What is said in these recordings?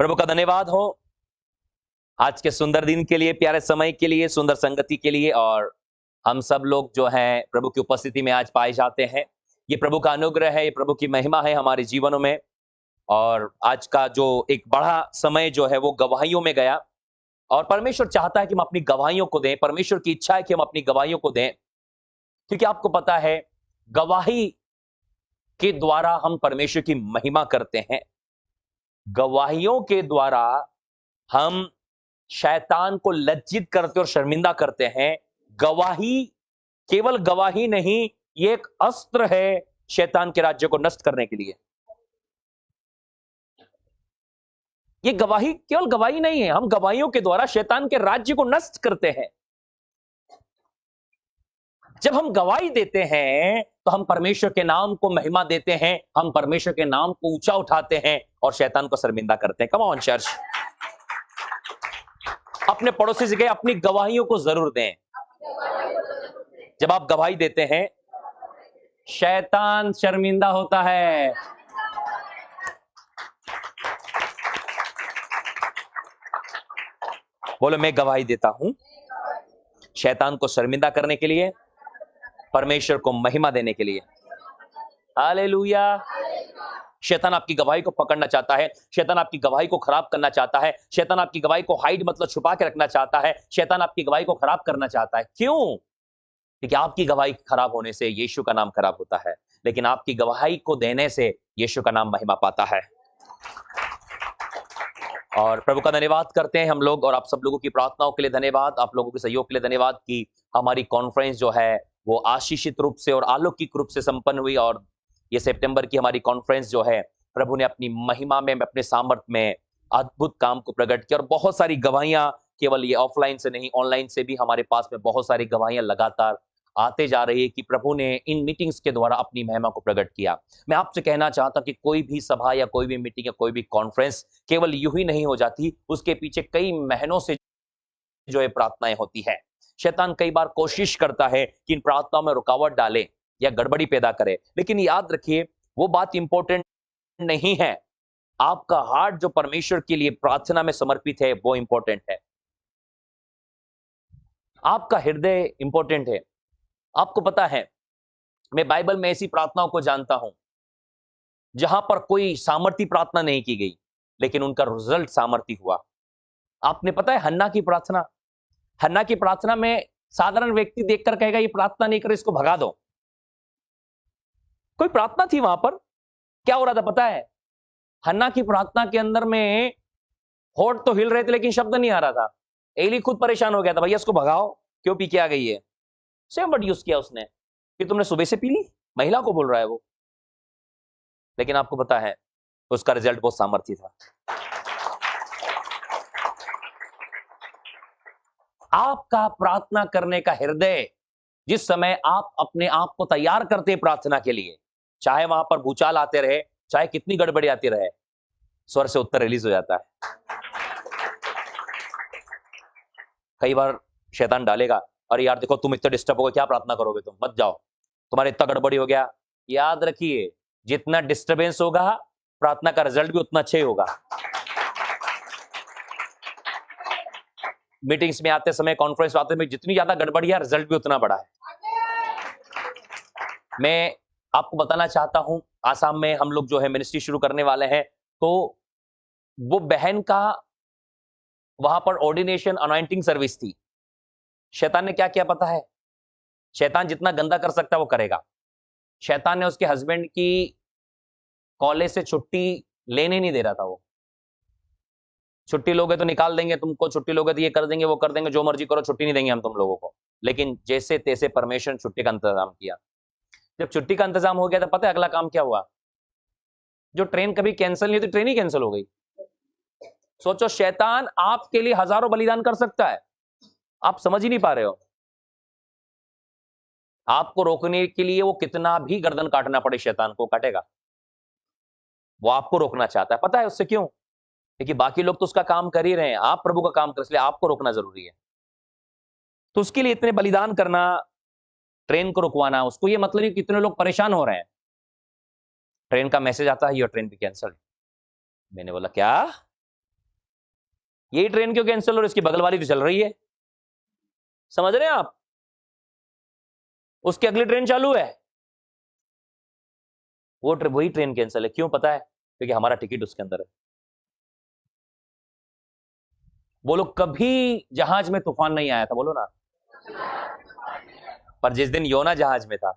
प्रभु का धन्यवाद हो आज के सुंदर दिन के लिए, प्यारे समय के लिए, सुंदर संगति के लिए। और हम सब लोग जो हैं प्रभु की उपस्थिति में आज पाए जाते हैं। ये प्रभु का अनुग्रह है, ये प्रभु की महिमा है हमारे जीवनों में। और आज का जो एक बड़ा समय जो है वो गवाहियों में गया, और परमेश्वर चाहता है कि हम अपनी गवाहियों को दें। परमेश्वर की इच्छा है कि हम अपनी गवाहियों को दें, क्योंकि आपको पता है गवाही के द्वारा हम परमेश्वर की महिमा करते हैं। गवाहियों के द्वारा हम शैतान को लज्जित करते और शर्मिंदा करते हैं। गवाही केवल गवाही नहीं, ये एक अस्त्र है शैतान के राज्य को नष्ट करने के लिए। ये गवाही केवल गवाही नहीं है, हम गवाहियों के द्वारा शैतान के राज्य को नष्ट करते हैं। जब हम गवाही देते हैं तो हम परमेश्वर के नाम को महिमा देते हैं, हम परमेश्वर के नाम को ऊंचा उठाते हैं और शैतान को शर्मिंदा करते हैं। कम ऑन चर्च, अपने पड़ोसी से कहे अपनी गवाहियों को जरूर दें। जब आप गवाही देते हैं शैतान शर्मिंदा होता है। बोलो, मैं गवाही देता हूं शैतान को शर्मिंदा करने के लिए, परमेश्वर को महिमा देने के लिए। हालेलुया। शैतान आपकी गवाही को पकड़ना चाहता है, शैतान आपकी गवाही को खराब करना चाहता है, शैतान आपकी गवाही को हाइड मतलब छुपा के रखना चाहता है, शैतान आपकी गवाही को खराब करना चाहता है। क्यों? क्योंकि आपकी गवाही खराब होने से यीशु का नाम खराब होता है, लेकिन आपकी गवाही को देने से यीशु का नाम महिमा पाता है। और प्रभु का धन्यवाद करते हैं हम लोग, और आप सब लोगों की प्रार्थनाओं के लिए धन्यवाद, आप लोगों के सहयोग के लिए धन्यवाद कि हमारी कॉन्फ्रेंस जो है वो आशीषित रूप से और अलौकिक रूप से संपन्न हुई। और ये सितंबर की हमारी कॉन्फ्रेंस जो है प्रभु ने अपनी महिमा में, अपने सामर्थ में अद्भुत काम को प्रकट किया। और बहुत सारी गवाहियां, केवल ये ऑफलाइन से नहीं, ऑनलाइन से भी हमारे पास में बहुत सारी गवाहियां लगातार आते जा रही है कि प्रभु ने इन मीटिंग्स के द्वारा अपनी महिमा को प्रकट किया। मैं आपसे कहना चाहता कि कोई भी सभा या कोई भी मीटिंग या कोई भी कॉन्फ्रेंस केवल यूं ही नहीं हो जाती, उसके पीछे कई महीनों से जो है प्रार्थनाएं होती है। शैतान कई बार कोशिश करता है कि इन प्रार्थनाओं में रुकावट डाले या गड़बड़ी पैदा करे, लेकिन याद रखिए वो बात इंपॉर्टेंट नहीं है। आपका हार्ट जो परमेश्वर के लिए प्रार्थना में समर्पित है वो इंपॉर्टेंट है, आपका हृदय इंपॉर्टेंट है। आपको पता है मैं बाइबल में ऐसी प्रार्थनाओं को जानता हूं जहां पर कोई सामर्थी प्रार्थना नहीं की गई, लेकिन उनका रिजल्ट सामर्थी हुआ। आपने पता है हन्ना की प्रार्थना, हन्ना की प्रार्थना में साधारण व्यक्ति देखकर कहेगा ये प्रार्थना नहीं करे, इसको भगा दो। कोई प्रार्थना थी वहां पर, क्या हो रहा था पता है? हन्ना की प्रार्थना के अंदर में होठ तो हिल रहे थे लेकिन शब्द नहीं आ रहा था। एली खुद परेशान हो गया था, भैया इसको भगाओ, क्यों पी के आ गई है। सेम वर्ड यूज किया उसने कि तुमने सुबह से पी ली, महिला को बोल रहा है वो। लेकिन आपको पता है उसका रिजल्ट बहुत सामर्थी था। आपका प्रार्थना करने का हृदय, जिस समय आप अपने आप को तैयार करते हैं प्रार्थना के लिए, चाहे वहां पर भूचाल आते रहे, चाहे कितनी गड़बड़ी आती रहे, स्वर से उत्तर रिलीज हो जाता है। कई बार शैतान डालेगा, अरे यार देखो तुम इतना डिस्टर्ब हो गए, क्या प्रार्थना करोगे तुम, मत जाओ, तुम्हारे इतना गड़बड़ी हो गया। याद रखिए जितना डिस्टरबेंस होगा प्रार्थना का रिजल्ट भी उतना अच्छा ही होगा। मीटिंग्स में आते समय, कॉन्फ्रेंस में आते समय जितनी ज्यादा गड़बड़ी है, रिजल्ट भी उतना बड़ा है। मैं आपको बताना चाहता हूं, आसाम में हम लोग जो है मिनिस्ट्री शुरू करने वाले हैं, तो वो बहन का वहां पर ऑर्डिनेशन अनॉइंटिंग सर्विस थी। शैतान ने क्या किया पता है? शैतान जितना गंदा कर सकता है वो करेगा। शैतान ने उसके हस्बैंड की कॉलेज से छुट्टी लेने नहीं दे रहा था। वो छुट्टी लोगे तो निकाल देंगे तुमको, छुट्टी लोगे तो ये कर देंगे वो कर देंगे, जो मर्जी करो, छुट्टी नहीं देंगे हम तुम लोगों को। लेकिन जैसे तैसे परमेश्वर ने छुट्टी का इंतजाम किया। जब छुट्टी का इंतजाम हो गया तो पता है अगला काम क्या हुआ? जो ट्रेन कभी कैंसिल नहीं होती, ट्रेन ही कैंसिल हो गई। सोचो, शैतान आपके लिए हजारों बलिदान कर सकता है, आप समझ ही नहीं पा रहे हो। आपको रोकने के लिए वो कितना भी गर्दन काटना पड़े, शैतान को काटेगा। वो आपको रोकना चाहता है, पता है उससे क्यों? क्योंकि बाकी लोग तो उसका काम कर ही रहे हैं, आप प्रभु का काम कर, इसलिए आपको रोकना जरूरी है। तो उसके लिए इतने बलिदान करना, ट्रेन को रुकवाना, उसको ये मतलब कितने लोग परेशान हो रहे हैं। ट्रेन का मैसेज आता है योर ट्रेन भी कैंसल। मैंने बोला क्या? यही ट्रेन क्यों कैंसिल और इसकी बगल वाली तो चल रही है? समझ रहे हैं आप? उसकी अगली ट्रेन चालू है, वही ट्रेन कैंसिल है। क्यों पता है? क्योंकि हमारा टिकट उसके अंदर है। बोलो, कभी जहाज में तूफान नहीं आया था, बोलो ना। पर जिस दिन योना जहाज में था,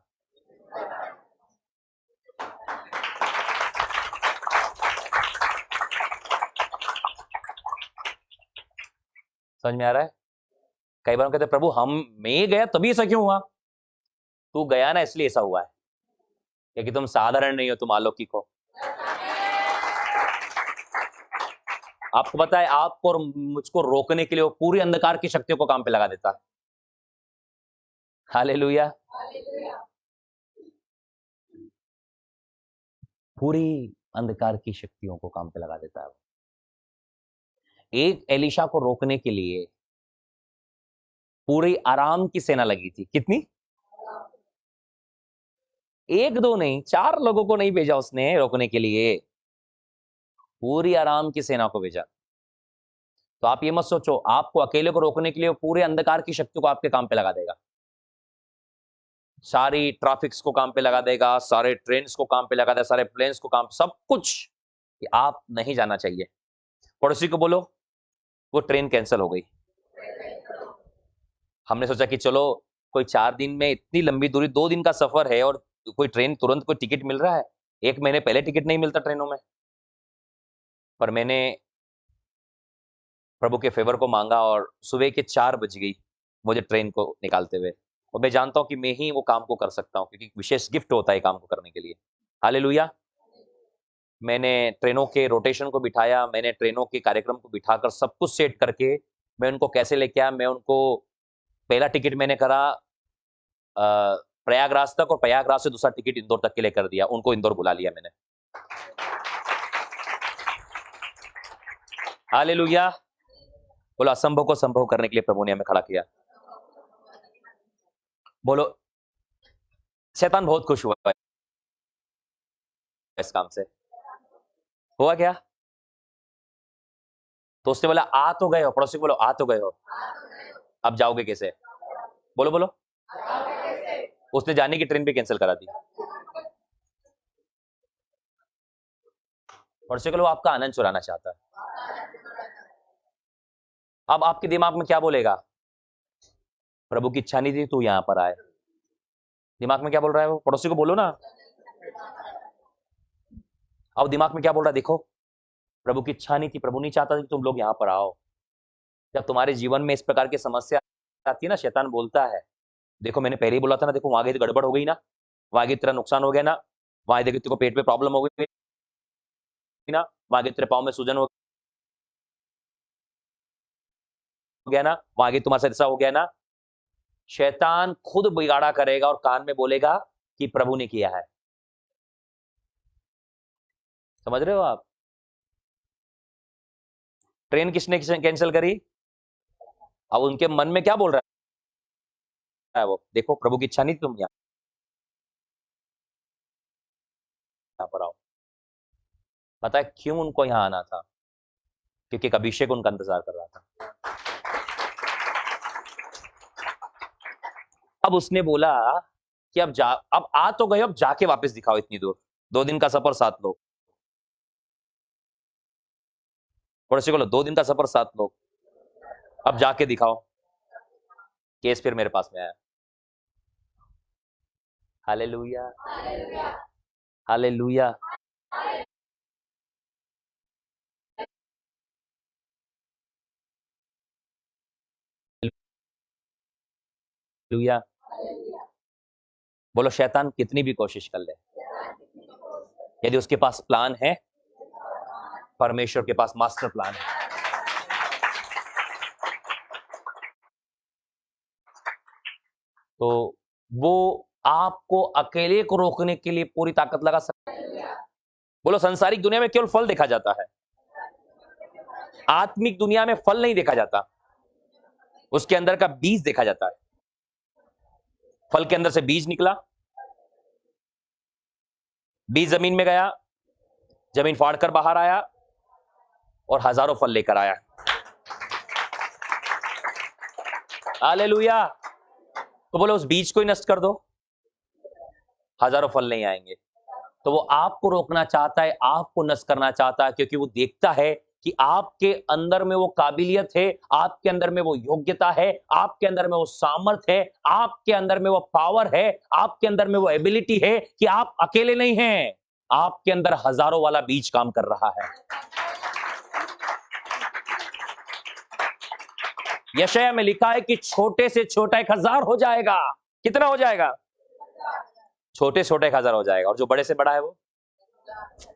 समझ में आ रहा है? कई बार कहते प्रभु हम मैं गया तभी ऐसा क्यों हुआ? तू गया ना इसलिए ऐसा हुआ है, क्योंकि तुम साधारण नहीं हो, तुम अलौकिक हो। आपको पता है, आपको और मुझको रोकने के लिए वो पूरी अंधकार की शक्तियों को काम पे लगा देता है। हालेलुया। पूरी अंधकार की शक्तियों को काम पे लगा देता है। एक एलिशा को रोकने के लिए पूरी आराम की सेना लगी थी। कितनी? एक दो नहीं, 4 लोगों को नहीं भेजा उसने रोकने के लिए, पूरी आराम की सेना को भेजा। तो आप ये मत सोचो आपको अकेले को रोकने के लिए पूरे अंधकार की शक्ति को आपके काम पे लगा देगा। सारी ट्रैफिक्स को काम पे लगा देगा, सारे ट्रेन्स को काम पे लगा देगा, सारे प्लेन्स को काम, सब कुछ कि आप नहीं जाना चाहिए। पड़ोसी को बोलो वो ट्रेन कैंसिल हो गई। हमने सोचा कि चलो कोई 4 दिन में, इतनी लंबी दूरी, 2 दिन का सफर है और कोई ट्रेन तुरंत कोई टिकट मिल रहा है? 1 महीने पहले टिकट नहीं मिलता ट्रेनों में। पर मैंने प्रभु के फेवर को मांगा और सुबह के 4 बज गई मुझे ट्रेन को निकालते हुए, और मैं जानता हूं कि मैं ही वो काम को कर सकता हूं, क्योंकि विशेष गिफ्ट होता है काम को करने के लिए। हालेलुया। मैंने ट्रेनों के रोटेशन को बिठाया, मैंने ट्रेनों के कार्यक्रम को बिठाकर सब कुछ सेट करके मैं उनको कैसे लेके आया। मैं उनको पहला टिकट मैंने करा प्रयागराज तक, और प्रयागराज से दूसरा टिकट इंदौर तक के लिए कर दिया। उनको इंदौर बुला लिया मैंने। हालेलुया। बोलो, असंभव को संभव करने के लिए प्रभु ने हमें खड़ा किया। बोलो, शैतान बहुत खुश हुआ है इस काम से। हुआ क्या? तो उसने बोला आ तो गए हो। पड़ोसी बोलो आ तो गए हो, अब जाओगे कैसे? बोलो बोलो। उसने जाने की ट्रेन भी कैंसिल करा दी। पड़ोसी को आपका आनंद चुराना चाहता है। अब आपके दिमाग में क्या बोलेगा? प्रभु की इच्छा नहीं थी तू यहां पर आए। दिमाग में क्या बोल रहा है वो? पड़ोसी को बोलो ना। अब दिमाग में क्या बोल रहा है देखो? प्रभु की इच्छा नहीं थी, प्रभु नहीं चाहता था कि तुम लोग यहां पर आओ। जब तुम्हारे जीवन में इस प्रकार की समस्या आती है ना, शैतान बोलता है देखो मैंने पहले ही बोला था ना, देखो वहां गई तो गड़बड़ हो गई ना, वहां गई तेरा नुकसान हो गया ना, वहां देखो तेरे को पेट में प्रॉब्लम हो गई ना, वहां गई तेरे पाँव में सूजन हो गया ना, वहां गई तुम्हारे साथ ऐसा हो गया ना। शैतान खुद बिगाड़ा करेगा और कान में बोलेगा कि प्रभु ने किया है। समझ रहे हो आप? ट्रेन किसने कैंसिल करी? अब उनके मन में क्या बोल रहा है वो? देखो प्रभु की इच्छा नहीं तुम यहाँ पर आओ। पता है क्यों उनको यहां आना था? क्योंकि एक अभिषेक उनका इंतजार कर रहा था। अब उसने बोला कि अब आ तो गए, अब जाके वापस दिखाओ इतनी दूर, 2 दिन का सफर 7 लोग। पड़ोसी को 2 दिन का सफर 7 लोग, अब जाके दिखाओ। केस फिर मेरे पास में आया। Hallelujah, hallelujah. हालेलुया। बोलो, शैतान कितनी भी कोशिश कर ले, यदि उसके पास प्लान है, परमेश्वर के पास मास्टर प्लान है। तो वो आपको अकेले को रोकने के लिए पूरी ताकत लगा सकता है। बोलो, संसारिक दुनिया में केवल फल देखा जाता है, आत्मिक दुनिया में फल नहीं देखा जाता, उसके अंदर का बीज देखा जाता है। फल के अंदर से बीज निकला, बीज जमीन में गया, जमीन फाड़कर बाहर आया और हजारों फल लेकर आया। हालेलुया। तो बोलो उस बीज को ही नष्ट कर दो, हजारों फल नहीं आएंगे। तो वो आपको रोकना चाहता है, आपको नष्ट करना चाहता है, क्योंकि वो देखता है कि आपके अंदर में वो काबिलियत है, आपके अंदर में वो योग्यता है, आपके अंदर में वो सामर्थ है, आपके अंदर में वो पावर है, आपके अंदर में वो एबिलिटी है कि आप अकेले नहीं हैं, आपके अंदर हजारों वाला बीज काम कर रहा है। यशायाह में लिखा है कि छोटे से छोटा 1000 हो जाएगा। कितना हो जाएगा? छोटे छोटे 1000 हो जाएगा, और जो बड़े से बड़ा है वो,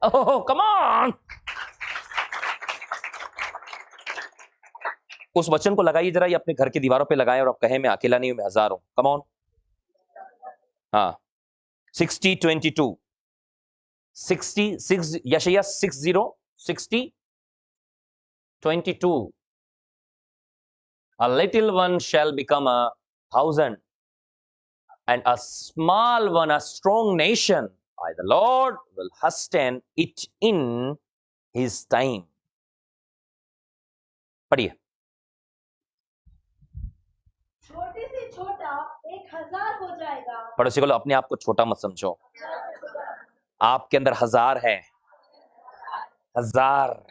ओह कम ऑन। उस वचन को लगाइए जरा, ये अपने घर की दीवारों पे लगाएं और आप कहें मैं अकेला नहीं हूं, मैं 1000 हूं। Come on. हाँ, 60:22, 66, यशायाह 60:22, a little one shall become 1,000 and a small one a strong nation. I, the Lord, will hasten it in his time. पढ़िए। छोटे से छोटा 1000 हो जाएगा। पड़ोसी को अपने आप को छोटा मत समझो, आपके अंदर 1000 है, 1000,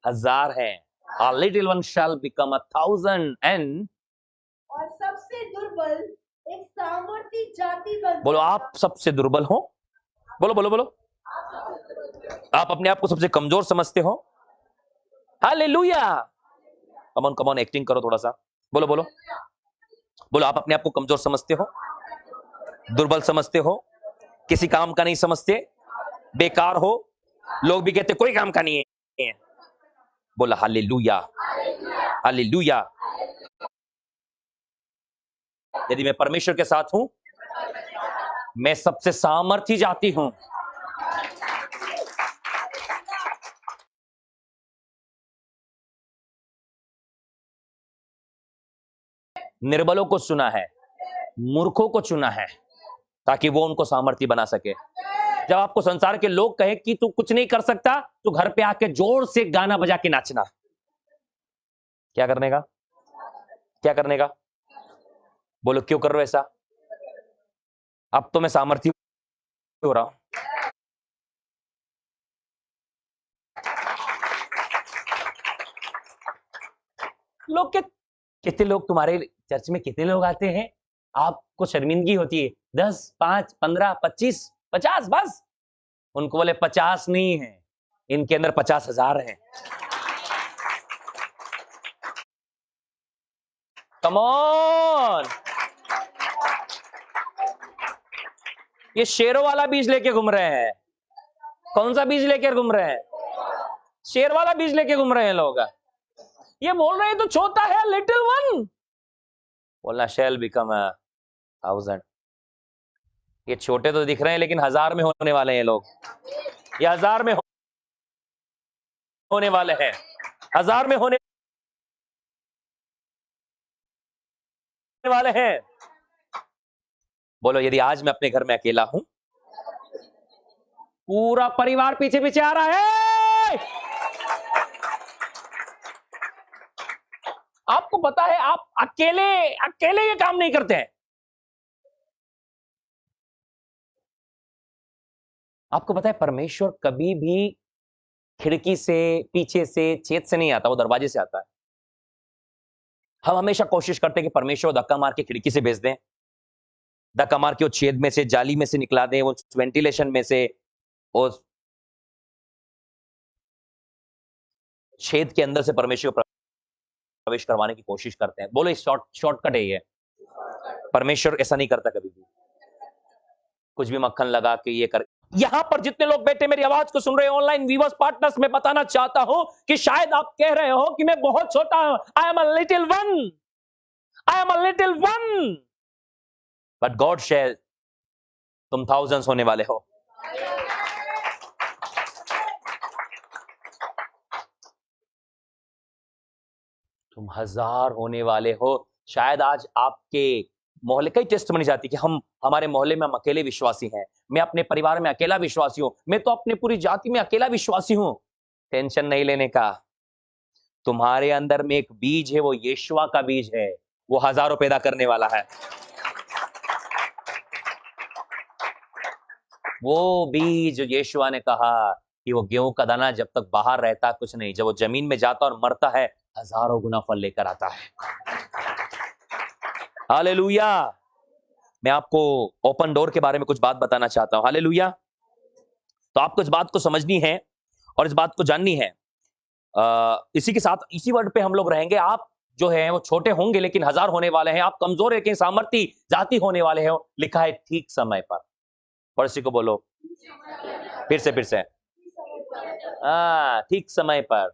1000 है। A little one shall become 1,000 and, और सबसे दुर्बल एक सामर्थी जाति बन। बोलो आप सबसे दुर्बल हो, बोलो बोलो बोलो, आप अपने आप को सबसे कमजोर समझते हो। हालेलुया। कम ऑन एक्टिंग करो थोड़ा सा, बोलो बोलो बोलो, आप अपने आप को कमजोर समझते हो, दुर्बल समझते हो, किसी काम का नहीं समझते, बेकार हो, लोग भी कहते कोई काम का नहीं है। बोला हालेलुया, हालेलुया। यदि मैं परमेश्वर के साथ हूं, मैं सबसे सामर्थी जाति हूं। निर्बलों को चुना है, मूर्खों को चुना है, ताकि वो उनको सामर्थी बना सके। जब आपको संसार के लोग कहे कि तू कुछ नहीं कर सकता, तो घर पे आके जोर से गाना बजा के नाचना। क्या करने का? क्या करने का? बोलो क्यों कर रहे हो ऐसा? अब तो मैं सामर्थी हो रहा हूं। लोग कितने लोग तुम्हारे चर्च में, कितने लोग आते हैं, आपको शर्मिंदगी होती है? 10, 5, 15, 25, 50, बस। उनको बोले 50 नहीं है, इनके अंदर 50,000 है। Come on. ये शेरों वाला बीज लेके घूम रहे हैं। कौन सा बीज लेकर घूम रहे हैं? शेर वाला बीज लेके घूम रहे हैं लोग। ये बोल रहे हैं तो छोटा है, लिटिल वन। बोलना शैल बिकम 1,000। ये छोटे तो दिख रहे हैं, लेकिन 1000 में होने वाले हैं लोग। ये 1000 में होने वाले हैं, 1000 में होने वाले हैं। बोलो यदि आज मैं अपने घर में अकेला हूं, पूरा परिवार पीछे पीछे आ रहा है। आपको पता है आप अकेले अकेले ये काम नहीं करते हैं। आपको पता है परमेश्वर कभी भी खिड़की से, पीछे से, छेद से नहीं आता, वो दरवाजे से आता है। हम हमेशा कोशिश करते हैं कि परमेश्वर धक्का मार के खिड़की से भेज दें, धक्का मार के वो छेद में से, जाली में से निकला दें, वो वेंटिलेशन में से, वो छेद के अंदर से परमेश्वर प्रवेश करवाने की कोशिश करते हैं। बोलो शॉर्टकट है ये। परमेश्वर ऐसा नहीं करता कभी भी, कुछ भी मक्खन लगा के ये कर। यहां पर जितने लोग बैठे मेरी आवाज को सुन रहे हैं, ऑनलाइन व्यूअर्स, पार्टनर्स, मैं बताना चाहता हूं कि शायद आप कह रहे हो कि मैं बहुत छोटा हूं, I am a little one, I am a little one, but God share तुम थाउजेंड्स होने वाले हो। तुम 1000 होने वाले हो। शायद आज आपके मोहल्ले, कई टेस्टमनी जाती कि हमारे मोहल्ले में हम अकेले विश्वासी हैं, मैं अपने परिवार में अकेला विश्वासी हूं, मैं तो अपने पूरी जाति में अकेला विश्वासी हूं। टेंशन नहीं लेने का, तुम्हारे अंदर में एक बीज है, वो यीशुआ का बीज है, वो हजारों पैदा करने वाला है। वो बीज जो यीशुआ ने कहा कि वो गेहूं का दाना जब तक बाहर रहता कुछ नहीं, जब वो जमीन में जाता और मरता है हजारों गुना फल लेकर आता है। हालेलुया। मैं आपको ओपन डोर के बारे में कुछ बात बताना चाहता हूं। हालेलुया। तो आपको इस बात को समझनी है और इस बात को जाननी है। इसी के साथ इसी वर्ड पे हम लोग रहेंगे। आप जो है वो छोटे होंगे लेकिन हजार होने वाले हैं। आप कमजोर है कि सामर्थी जाति होने वाले हैं। लिखा है ठीक समय पर। पड़ोसी को बोलो फिर से ठीक समय पर।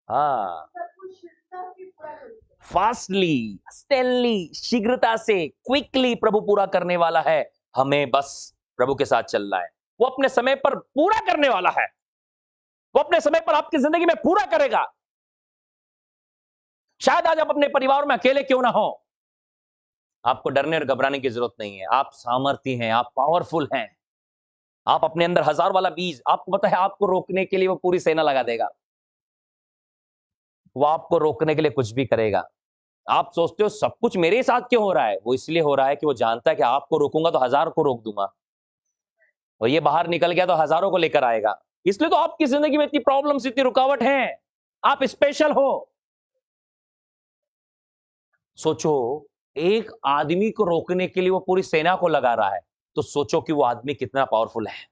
हाँ, फास्टली, स्टेनली, शीघ्रता से, क्विकली प्रभु पूरा करने वाला है। हमें बस प्रभु के साथ चलना है। वो अपने समय पर पूरा करने वाला है। वो अपने समय पर आपकी जिंदगी में पूरा करेगा। शायद आज आप अपने परिवार में अकेले क्यों ना हो, आपको डरने और घबराने की जरूरत नहीं है। आप सामर्थी हैं, आप पावरफुल हैं। आप अपने अंदर हजार वाला बीज, आपको पता है आपको रोकने के लिए वो पूरी सेना लगा देगा। वो आपको रोकने के लिए कुछ भी करेगा। आप सोचते हो सब कुछ मेरे ही साथ क्यों हो रहा है? वो इसलिए हो रहा है कि वो जानता है कि आपको रोकूंगा तो हजार को रोक दूंगा, और ये बाहर निकल गया तो हजारों को लेकर आएगा। इसलिए तो आपकी जिंदगी में इतनी प्रॉब्लम्स, इतनी रुकावट हैं। आप स्पेशल हो। सोचो, एक आदमी को रोकने के लिए वो पूरी सेना को लगा रहा है, तो सोचो कि वो आदमी कितना पावरफुल है।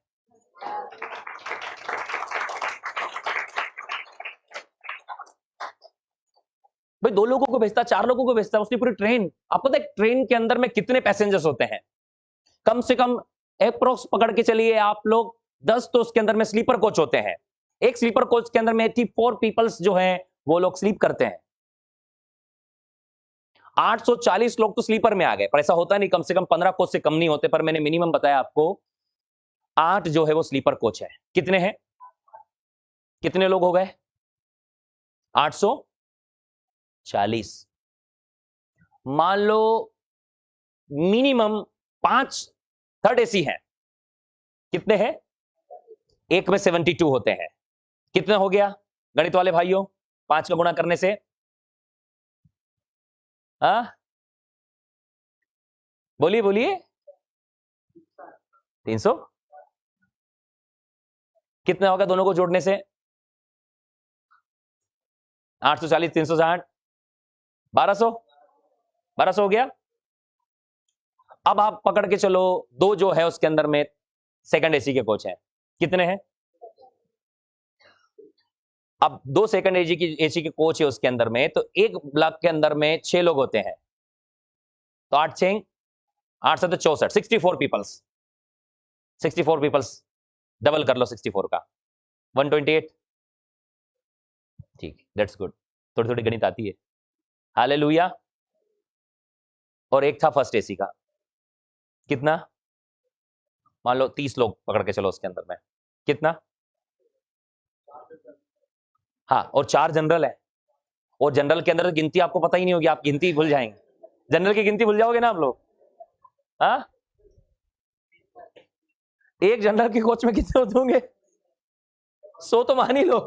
भाई 2 लोगों को भेजता, 4 लोगों को भेजता, उसकी पूरी ट्रेन। आपको पता है ट्रेन के अंदर में कितने पैसेंजर्स होते हैं? कम से कम अप्रोक्स पकड़ के चलिए आप लोग 10 तो उसके अंदर में स्लीपर कोच होते हैं। एक स्लीपर कोच के अंदर में 84 पीपल्स जो हैं वो लोग स्लीप करते हैं। 840 लोग तो स्लीपर में आ गए, पर ऐसा होता नहीं, कम से कम 15 कोच से कम नहीं होते, पर मैंने मिनिमम बताया आपको 8 जो है वो स्लीपर कोच है। कितने हैं? कितने लोग हो गए? 840। मान लो मिनिमम 5 थर्ड एसी है। कितने हैं? एक में 72 होते हैं। कितना हो गया गणित वाले भाइयों? 5 का गुणा करने से बोलिए 300। कितना होगा दोनों को जोड़ने से? 840 360 1200 हो गया। अब आप पकड़ के चलो 2 जो है उसके अंदर में सेकंड एसी के कोच हैं। कितने हैं? अब 2 सेकंड एसी के कोच है उसके अंदर में, तो एक ब्लॉक के अंदर में 6 लोग होते हैं। तो 8 6 8 7 64, 64 पीपल्स। 64 पीपल्स डबल कर लो 64 का 128। ठीक, दैट्स गुड। थोड़ी थोड़ी गणित आती है। हालेलुया। और एक था फर्स्ट एसी का। कितना? मान लो 30 लोग पकड़ के चलो उसके अंदर में। कितना? हाँ, और 4 जनरल है। और जनरल के अंदर गिनती आपको पता ही नहीं होगी, आप गिनती भूल जाएंगे। जनरल की गिनती भूल जाओगे ना आप लोग। हाँ, एक जनरल के कोच में कितने होते होंगे? 100 तो मान ही लो।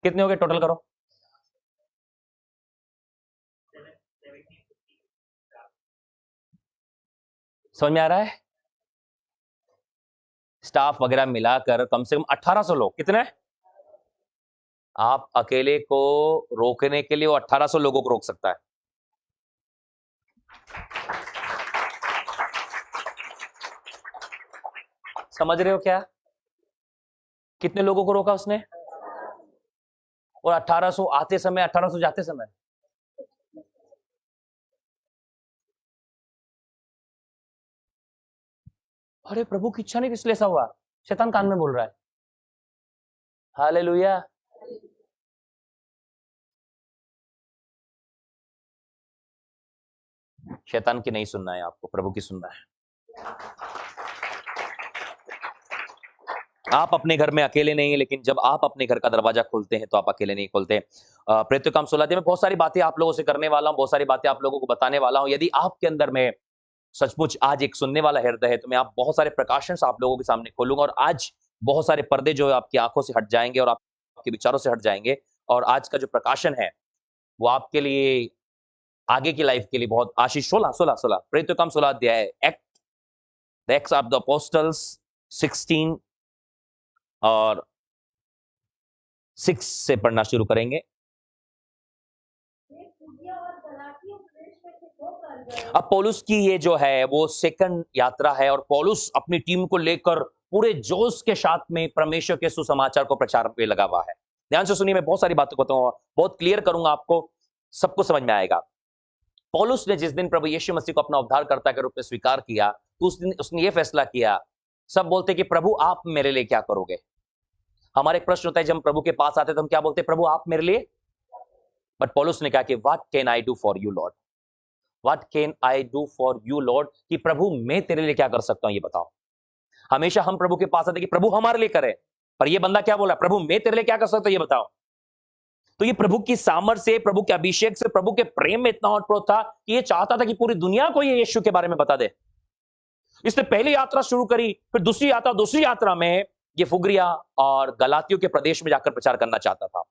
कितने हो गए टोटल करो? समझ में आ रहा है? स्टाफ वगैरह मिलाकर कम से कम 1800 लोग। कितने? आप अकेले को रोकने के लिए वो 1800 लोगों को रोक सकता है। समझ रहे हो क्या? कितने लोगों को रोका उसने? और 1800 आते समय, 1800 जाते समय। अरे प्रभु की इच्छा नहीं, इसलिए ऐसा हुआ। शैतान कान में बोल रहा है। हालेलुया। शैतान की नहीं सुनना है आपको, प्रभु की सुनना है। आप अपने घर में अकेले नहीं है, लेकिन जब आप अपने घर का दरवाजा खोलते हैं तो आप अकेले नहीं खोलते। प्रेरितों काम 16 में बहुत सारी बातें आप लोगों से करने वाला हूं, बहुत सारी बातें आप लोगों को बताने वाला हूं। यदि आपके अंदर में सचमुच आज एक सुनने वाला हृदय है, तो मैं आप बहुत सारे प्रकाशन आप लोगों के सामने खोलूंगा, और आज बहुत सारे पर्दे जो आपकी आंखों से हट जाएंगे और आपके विचारों से हट जाएंगे, और आज का जो प्रकाशन है वो आपके लिए आगे की लाइफ के लिए बहुत आशीष। 16 प्रेरितों का काम 16 अध्याय, एक्ट्स ऑफ द अपोस्टल्स 16 और 6 से पढ़ना शुरू करेंगे। वे फ्रूगिया और गलातिया प्रदेश में से होकर गए। अब पौलुस की ये जो है वो सेकंड यात्रा है और पौलुस अपनी टीम को लेकर पूरे जोश के साथ में परमेश्वर के सुसमाचार को प्रचार पे लगा हुआ है। ध्यान से सुनिए, मैं बहुत सारी बातें बताऊंगा, बहुत क्लियर करूंगा, आपको सबको समझ में आएगा। पौलुस ने जिस दिन प्रभु यीशु मसीह को अपना उद्धारकर्ता के रूप में स्वीकार किया तो उस दिन उसने ये फैसला किया। सब बोलते कि प्रभु आप मेरे लिए क्या करोगे। हमारा एक प्रश्न होता है, जब हम प्रभु के पास आते हैं तो हम क्या बोलते हैं, प्रभु आप मेरे लिए। बट पौलुस ने कहा कि what can I do for you Lord, what can I do for you Lord, कि प्रभु मैं तेरे लिए क्या कर सकता हूं ये बताओ। हमेशा हम प्रभु के पास आते कि प्रभु हमारे लिए करे, पर ये बंदा क्या बोला, प्रभु मैं तेरे लिए क्या कर सकता हूं ये बताओ। तो ये प्रभु की सामर्थ से, प्रभु के अभिषेक से, प्रभु के प्रेम में इतना ओतप्रोत था कि ये चाहता था कि पूरी दुनिया को ये यीशु के बारे में बता दे। इसने पहली यात्रा शुरू करी, फिर दूसरी यात्रा में ये फुगरिया और गलातियों के प्रदेश में जाकर प्रचार करना चाहता था।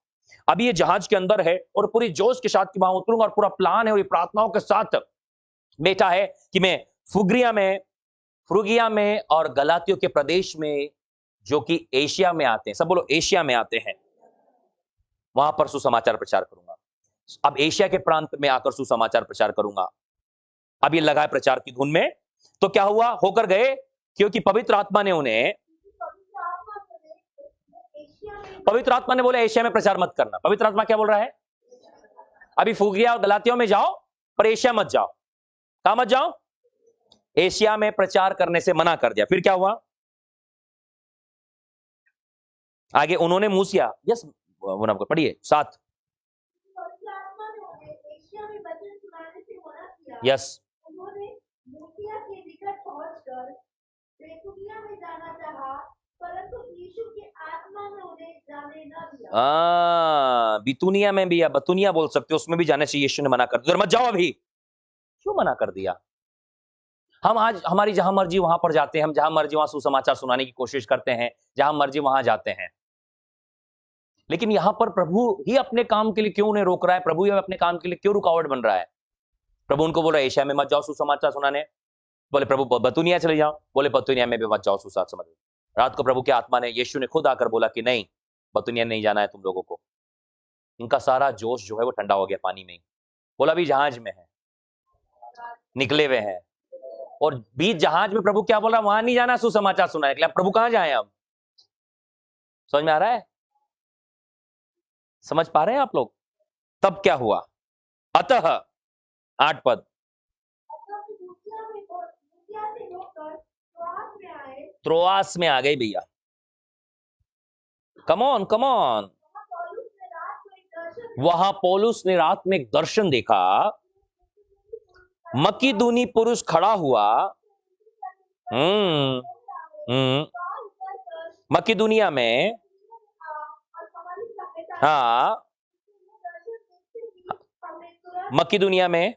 अभी ये जहाज के अंदर है और पूरी जोश के साथ कि वहां उतरूंगा और पूरा प्लान है और ये प्रार्थनाओं के साथ बेटा है कि मैं फ्रुगिया में और गलातियों के प्रदेश में, जो कि एशिया में आते हैं, सब बोलो एशिया में आते हैं, वहां पर सुसमाचार प्रचार करूंगा। अब एशिया के प्रांत में आकर सुसमाचार प्रचार करूंगा। अब ये लगाए प्रचार की धुन में। तो क्या हुआ, होकर गए, क्योंकि पवित्र आत्मा ने उन्हें, पवित्र आत्मा ने बोला एशिया में प्रचार मत करना। पवित्र आत्मा क्या बोल रहा है, अभी फुगिया और गलातियों में जाओ पर एशिया मत जाओ। कहां मत जाओ, एशिया में प्रचार करने से मना कर दिया। फिर क्या हुआ आगे, उन्होंने मूसिया, यस पढ़िए 7, यस, उन्होंने मूसिया के निकट पहुंचकर बेतुनिया में जाना चाहा, परंतु यीशु की आत्मा ने उन्हें जाने न दिया। बितुनिया में भी, या बतुनिया बोल सकते हो, उसमें भी जाने से यीशु ने मना कर दिया, मत जाओ अभी। क्यों मना कर दिया। हम आज हमारी जहां मर्जी वहां पर जाते हैं, हम जहां मर्जी वहां सुसमाचार सुनाने की कोशिश करते हैं, जहां मर्जी वहां जाते हैं। लेकिन यहां पर प्रभु ही अपने काम के लिए क्यों उन्हें रोक रहा है, प्रभु ही अपने काम के लिए क्यों रुकावट बन रहा है। प्रभु उनको बोल रहा है एशिया में मत जाओ सुसमाचार सुनाने, बोले प्रभु बतुनिया चले जाओ, बोले बतुनिया में भी मत जाओ सुसमाचार सुनाने। रात को प्रभु के आत्मा ने, यीशु ने खुद आकर बोला कि नहीं, बतुनिया नहीं जाना है तुम लोगों को। इनका सारा जोश जो है वो ठंडा हो गया पानी में ही। बोला अभी जहाज में है, निकले हुए हैं, और बीच जहाज में प्रभु क्या बोल रहा है, वहां नहीं जाना सुसमाचार सुनाने के लिए। प्रभु कहां जाए अब, समझ में आ रहा है, समझ पा रहे हैं आप लोग। तब क्या हुआ, अतः 8 पद, त्रोआस में आ गए भैया। कम ऑन कम ऑन। वहां पौलुस ने रात में एक दर्शन देखा। मकीदूनी पुरुष खड़ा हुआ, मकीदुनिया में, हाँ मकीदुनिया में,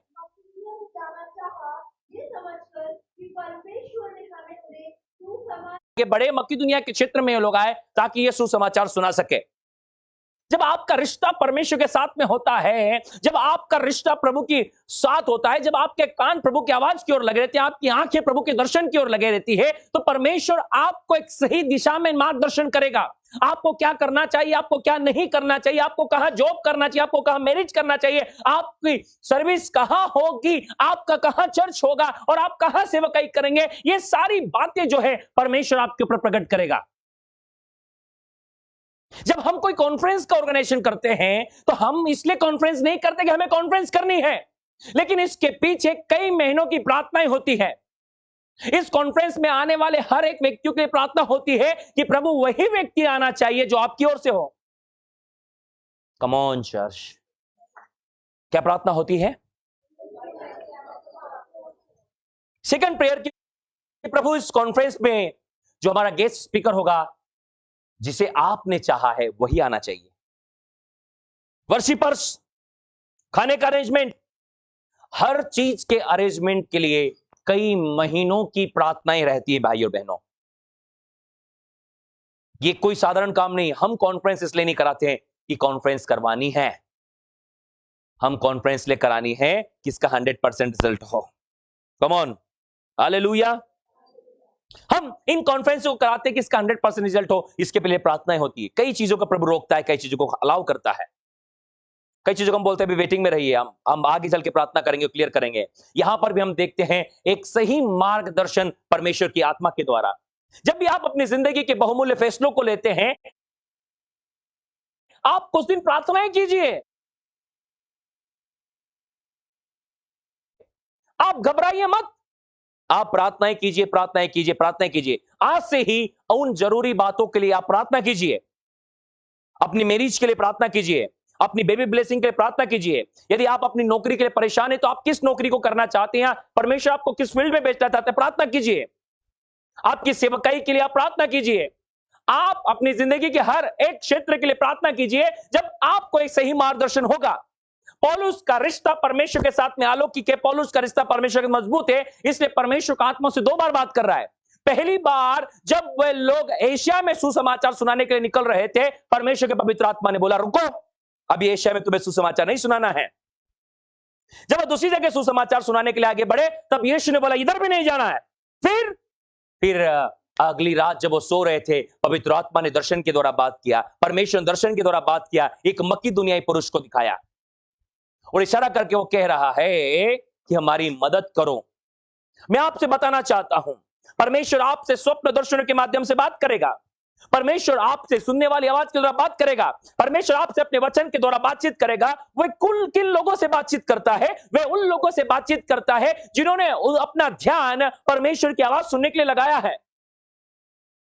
के बड़े मकीदुनिया के क्षेत्र में ये लोग आए ताकि ये सुसमाचार सुना सके। जब आपका रिश्ता परमेश्वर के साथ में होता है, जब आपका रिश्ता प्रभु के साथ होता है, जब आपके कान प्रभु की आवाज की ओर लगे रहते हैं, आपकी आंखें प्रभु के दर्शन की ओर लगे रहती है, तो परमेश्वर आपको एक सही दिशा में मार्गदर्शन करेगा। आपको क्या करना चाहिए, आपको क्या नहीं करना चाहिए, आपको कहां जॉब करना चाहिए, आपको कहां मैरिज करना चाहिए, आपकी सर्विस कहां होगी, आपका कहां चर्च होगा और आप कहां सेवकाई करेंगे, ये सारी बातें जो है परमेश्वर आपके ऊपर प्रकट करेगा। जब हम कोई कॉन्फ्रेंस का ऑर्गेनाइजेशन करते हैं तो हम इसलिए कॉन्फ्रेंस नहीं करते कि हमें कॉन्फ्रेंस करनी है, लेकिन इसके पीछे कई महीनों की प्रार्थनाएं होती है। इस कॉन्फ्रेंस में आने वाले हर एक व्यक्तियों की प्रार्थना होती है कि प्रभु वही व्यक्ति आना चाहिए जो आपकी ओर से हो। कम ऑन चर्च, क्या प्रार्थना होती है? सेकंड प्रेयर की, प्रभु इस कॉन्फ्रेंस में जो हमारा गेस्ट स्पीकर होगा, जिसे आपने चाहा है वही आना चाहिए। वर्शिपर्स, खाने का अरेंजमेंट, हर चीज के अरेंजमेंट के लिए कई महीनों की प्रार्थनाएं रहती है भाई और बहनों। ये कोई साधारण काम नहीं। हम कॉन्फ्रेंस इसलिए नहीं कराते हैं कि कॉन्फ्रेंस करवानी है, हम कॉन्फ्रेंस ले करानी है किसका 100% रिजल्ट हो। कम ऑन, हालेलुया। हम इन कॉन्फ्रेंस को कराते हैं कि इसका 100% रिजल्ट हो, इसके पहले प्रार्थनाएं होती है। कई चीजों का प्रभु रोकता है, कई चीजों को अलाउ करता है, कई चीजों को हम बोलते हैं अभी वेटिंग में रहिए, हम आगे चल के प्रार्थना करेंगे, क्लियर करेंगे। यहां पर भी हम देखते हैं एक सही मार्गदर्शन परमेश्वर की आत्मा के द्वारा। जब भी आप अपनी जिंदगी के बहुमूल्य फैसलों को लेते हैं, आप कुछ दिन प्रार्थनाएं कीजिए, आप घबराइए मत, आप प्रार्थनाएं कीजिए, प्रार्थनाएं कीजिए, प्रार्थनाएं कीजिए। आज से ही उन जरूरी बातों के लिए आप प्रार्थना कीजिए। अपनी मैरिज के लिए प्रार्थना कीजिए, अपनी बेबी ब्लेसिंग के लिए प्रार्थना कीजिए। यदि आप अपनी नौकरी के लिए परेशान हैं, तो आप किस नौकरी को करना चाहते हैं, परमेश्वर आपको किस फील्ड में भेजना चाहते हैं, प्रार्थना कीजिए। आपकी सेवकाई के लिए आप प्रार्थना कीजिए। आप अपनी जिंदगी के हर एक क्षेत्र के लिए प्रार्थना कीजिए। जब आपको एक सही मार्गदर्शन होगा, पौलुस का रिश्ता परमेश्वर के साथ में अलौकिक है, पौलुस का रिश्ता परमेश्वर के मजबूत है, इसलिए परमेश्वर का आत्मा से 2 बार बात कर रहा है। पहली बार जब वे लोग एशिया में सुसमाचार सुनाने के लिए निकल रहे थे, परमेश्वर के पवित्र आत्मा ने बोला रुको, अभी एशिया में तुम्हें सुसमाचार नहीं सुनाना है। जब वो दूसरी जगह सुसमाचार सुनाने के लिए आगे बढ़े, तब यीशु ने बोला इधर भी नहीं जाना है। फिर अगली रात जब वो सो रहे थे, पवित्र आत्मा ने दर्शन के द्वारा बात किया, परमेश्वर ने दर्शन के द्वारा बात किया, एक मकीदुनियाई पुरुष को दिखाया और इशारा करके वो कह रहा है कि हमारी मदद करो। मैं आपसे बताना चाहता हूं, परमेश्वर आपसे स्वप्न दर्शनों के माध्यम से बात करेगा, परमेश्वर आपसे सुनने वाली आवाज के द्वारा बात करेगा, परमेश्वर आपसे अपने वचन के द्वारा बातचीत करेगा। वह कुल किन लोगों से बातचीत करता है? वह उन लोगों से बातचीत करता है जिन्होंने अपना ध्यान परमेश्वर की आवाज सुनने के लिए लगाया है।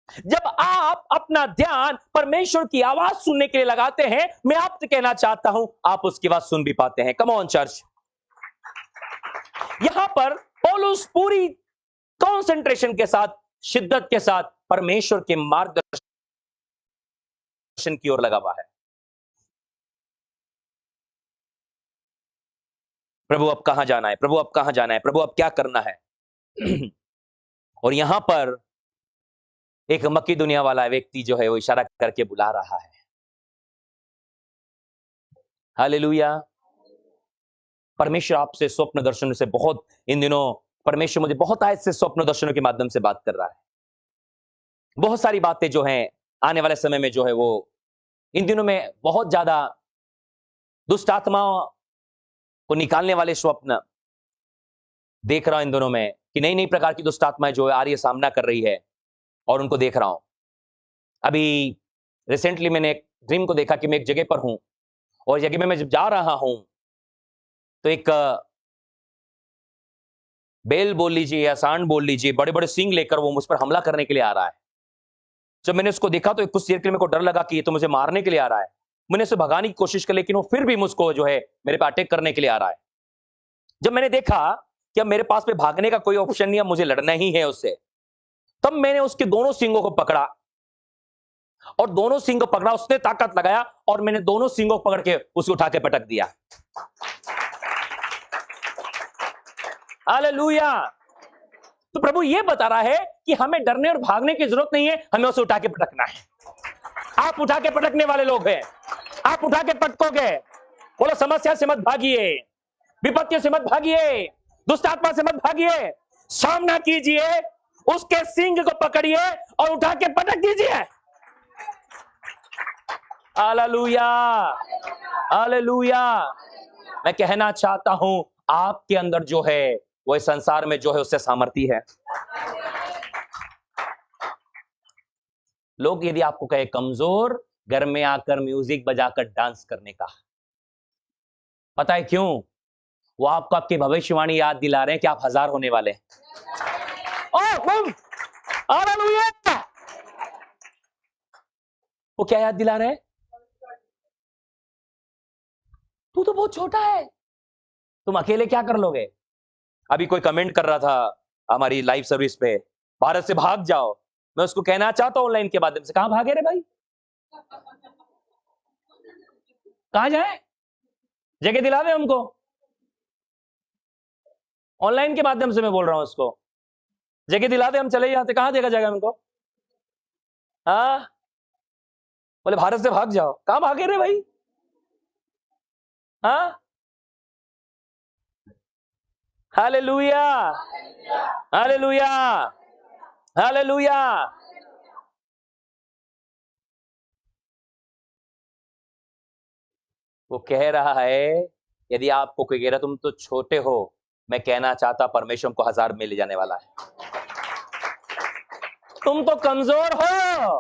जब आप अपना ध्यान परमेश्वर की आवाज सुनने के लिए लगाते हैं, मैं आपसे कहना चाहता हूं, आप उसकी आवाज सुन भी पाते हैं। Come on church. यहां पर पौलुस पूरी कंसंट्रेशन के साथ, शिद्दत के साथ परमेश्वर के मार्गदर्शन की ओर लगा हुआ है। प्रभु अब कहां जाना है, प्रभु अब कहां जाना है, प्रभु अब क्या करना है। और यहां पर एक मकीदुनिया वाला व्यक्ति जो है वो इशारा करके बुला रहा है। हालेलुया। परमेश्वर आपसे स्वप्न दर्शनों से बहुत, इन दिनों परमेश्वर मुझे बहुत आयत से स्वप्न दर्शनों के माध्यम से बात कर रहा है। बहुत सारी बातें जो हैं आने वाले समय में जो है वो, इन दिनों में बहुत ज्यादा दुष्ट आत्माओं को निकालने वाले स्वप्न देख रहा हूं इन दिनों में, कि नई नई प्रकार की दुष्ट आत्माएं जो है आ रही है, सामना कर रही है, और उनको देख रहा हूं। अभी रिसेंटली मैंने एक ड्रीम को देखा कि मैं एक जगह पर हूं, और जगह में मैं जब जा रहा हूं तो एक बेल बोल लीजिए या सांड बोल लीजिए, बड़े बड़े सींग लेकर वो मुझ पर हमला करने के लिए आ रहा है। जब मैंने उसको देखा तो कुछ देर के लिए मेरे को डर लगा कि ये तो मुझे मारने के लिए आ रहा है। मैंने उसे भगाने की कोशिश की, लेकिन वो फिर भी मुझको जो है मेरे पे अटैक करने के लिए आ रहा है। जब मैंने देखा कि अब मेरे पास में भागने का कोई ऑप्शन नहीं है, मुझे लड़ना ही है उससे, तब मैंने उसके दोनों सींगों को पकड़ा, और दोनों सींग को पकड़ा, उसने ताकत लगाया और मैंने दोनों सींगों को पकड़ के उसे उठा के पटक दिया। हालेलुया। तो प्रभु ये बता रहा है कि हमें डरने और भागने की जरूरत नहीं है, हमें उसे उठा के पटकना है। आप उठा के पटकने वाले लोग हैं, आप उठा के पटकोगे। बोलो समस्या से मत भागिए, विपत्तियों से मत भागिए, दुष्ट आत्मा से मत भागिए, सामना कीजिए, उसके सींग को पकड़िए और उठा के पटक दीजिए। Hallelujah, hallelujah. मैं कहना चाहता हूं, आपके अंदर जो है वो इस संसार में जो है उससे सामर्थ्य है। लोग यदि आपको कहे कमजोर, घर में आकर म्यूजिक बजाकर डांस करने का, पता है क्यों? वो आपको आपकी भविष्यवाणी याद दिला रहे हैं कि आप 1000 होने वाले हैं। हालेलुया। वो क्या याद दिला रहे हैं? तू तो बहुत छोटा है, तुम अकेले क्या कर लोगे। अभी कोई कमेंट कर रहा था हमारी लाइव सर्विस पे, भारत से भाग जाओ। मैं उसको कहना चाहता हूं ऑनलाइन के माध्यम से, कहां भागे रे भाई, कहां जाए, जगह दिला दे हमको। ऑनलाइन के माध्यम से मैं बोल रहा हूं उसको, जगह दिला दे, हम चले जाते। कहां देगा जगह हमको? हाँ, बोले भारत से भाग जाओ। कहां भागे रे भाई, हाँ, हालेलुया, हालेलुया, हालेलुया। वो कह रहा है, यदि आपको कोई कह रहा तुम तो छोटे हो, मैं कहना चाहता परमेश्वर को 1000 में ले जाने वाला है। तुम तो कमजोर हो,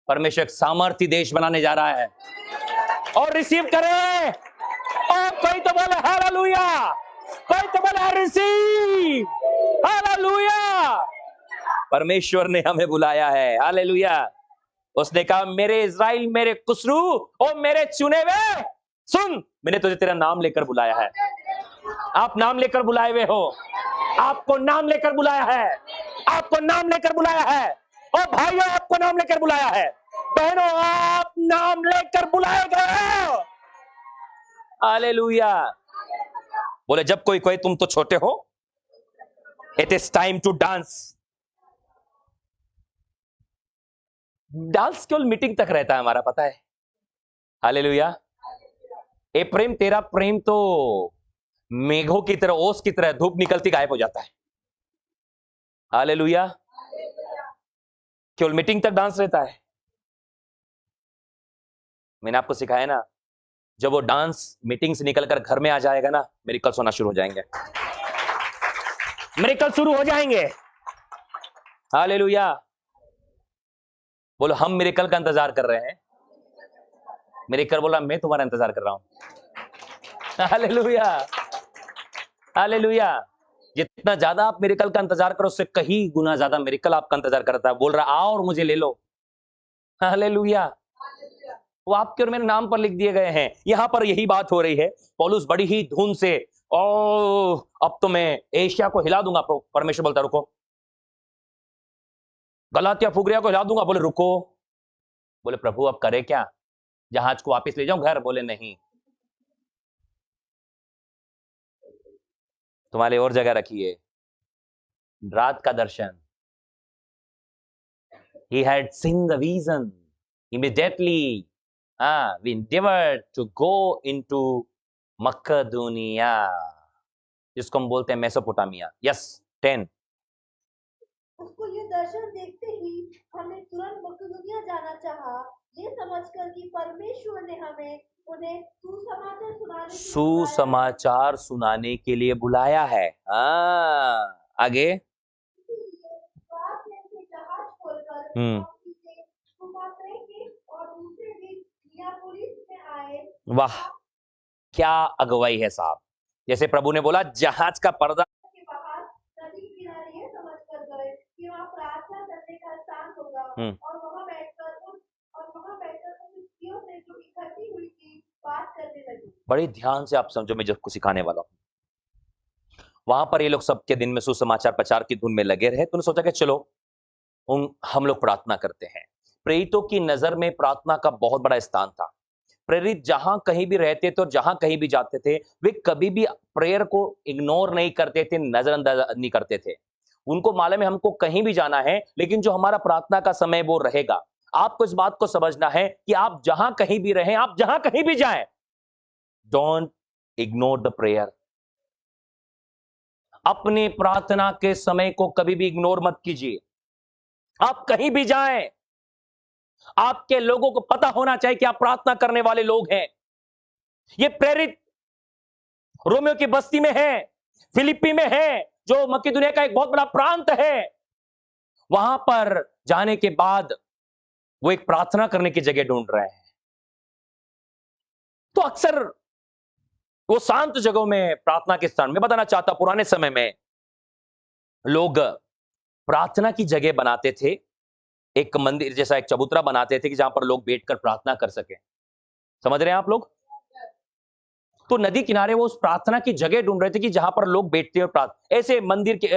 परमेश्वर एक सामर्थ्य देश बनाने जा रहा है। और रिसीव करें। और कोई तो बोले हालेलुया, कोई तो बोले रिसीव, हालेलुया। परमेश्वर ने हमें बुलाया है, हालेलुया। उसने कहा मेरे इज़राइल, मेरे कुसरू और मेरे चुने हुए, सुन, मैंने तुझे तेरा नाम लेकर बुलाया है। आप नाम लेकर बुलाए हुए हो, आपको नाम लेकर बुलाया है, आपको नाम लेकर बुलाया है। और भाइयों, आपको नाम लेकर बुलाया है। बहनों, आप नाम लेकर बुलाए गए हो, हालेलुया। बोले जब कोई कोई तुम तो छोटे हो, it is time to dance. Dance केवल मीटिंग तक रहता है हमारा, पता है, हालेलुया। ए प्रेम, तेरा प्रेम तो मेघों की तरह, ओस की तरह धूप निकलती गायब हो जाता है, हालेलुया। केवल मीटिंग तक डांस रहता है। मैंने आपको सिखाया ना, जब वो डांस मीटिंग से निकलकर घर में आ जाएगा ना, मिरेकल होना शुरू हो जाएंगे, मिरेकल शुरू हो जाएंगे, हालेलुया। बोलो हम मिरेकल का इंतजार कर रहे हैं। मिरेकल बोला मैं तुम्हारा इंतजार कर रहा हूं, हालेलुया, हालेलुया। जितना ज्यादा आप मिरेकल का इंतजार करो, उससे कहीं गुना ज्यादा मिरेकल आपका इंतजार करता है। बोल रहा आओ और मुझे ले लो, हालेलुया। वो आपके और मेरे नाम पर लिख दिए गए हैं। यहां पर यही बात हो रही है। पौलुस बड़ी ही धुन से, ओ अब तो मैं एशिया को हिला दूंगा। परमेश्वर बोलता रुको। गलातिया फुगरिया को हिला दूंगा। बोले रुको। बोले प्रभु अब करे क्या, जहाज को वापस ले जाऊं घर? बोले नहीं, तुम्हारे और जगह रखिए। रात का दर्शन, he had seen the vision. Immediately we endeavored to go into Macedonia, जिसको हम बोलते हैं मेसोपोटामिया। यस 10। उसको ये दर्शन देखते ही हमने तुरंत मकदूनिया जाना चाहा, ये समझकर कि परमेश्वर ने हमें उन्हें सुसमाचार सुनाने के लिए बुलाया है। आगे जहाज खोलकर और दूसरे दिन नियापोलिस में आए। वाह, क्या अगुवाई है साहब। जैसे प्रभु ने बोला जहाज का पर्दा के बाहर नदी किनारे ये समझकर गए कि वहाँ प्रार्थना करने का स्थान होगा, और वहाँ बैठकर उन स्त्रियों से जो इकट्ठी हुई थी बात करने लगी। बड़े ध्यान से आप समझो, मैं जिसको सिखाने वाला हूँ। वहां पर ये लोग सबके दिन में सुसमाचार प्रचार की धुन में लगे रहे, तो उन्होंने सोचा कि चलो हम लोग प्रार्थना करते हैं। प्रेरितों की नजर में प्रार्थना का बहुत बड़ा स्थान था। प्रेरित जहां कहीं भी रहते थे और जहां कहीं भी जाते थे, वे कभी भी प्रेयर को इग्नोर नहीं करते थे, नजरअंदाज नहीं करते थे। उनको मालूम है हमको कहीं भी जाना है, लेकिन जो हमारा प्रार्थना का समय वो रहेगा। आपको इस बात को समझना है कि आप जहां कहीं भी रहें, आप जहां कहीं भी जाएं, डोंट इग्नोर द प्रेयर। अपनी प्रार्थना के समय को कभी भी इग्नोर मत कीजिए। आप कहीं भी जाएं, आपके लोगों को पता होना चाहिए कि आप प्रार्थना करने वाले लोग हैं। ये प्रेरित रोमियो की बस्ती में है, फिलिप्पी में है, जो मकिदुनिया का एक बहुत बड़ा प्रांत है। वहां पर जाने के बाद वो एक प्रार्थना करने की जगह ढूंढ रहे हैं। तो अक्सर वो शांत जगहों में प्रार्थना के स्थान, मैं बताना चाहता, पुराने समय में लोग प्रार्थना की जगह बनाते थे, एक मंदिर जैसा एक चबूतरा बनाते थे कि जहां पर लोग बैठकर प्रार्थना कर सके। समझ रहे हैं आप लोग? तो नदी किनारे वो उस प्रार्थना की जगह ढूंढ रहे थे कि जहां पर लोग बैठते और प्रार्थना, ऐसे मंदिर के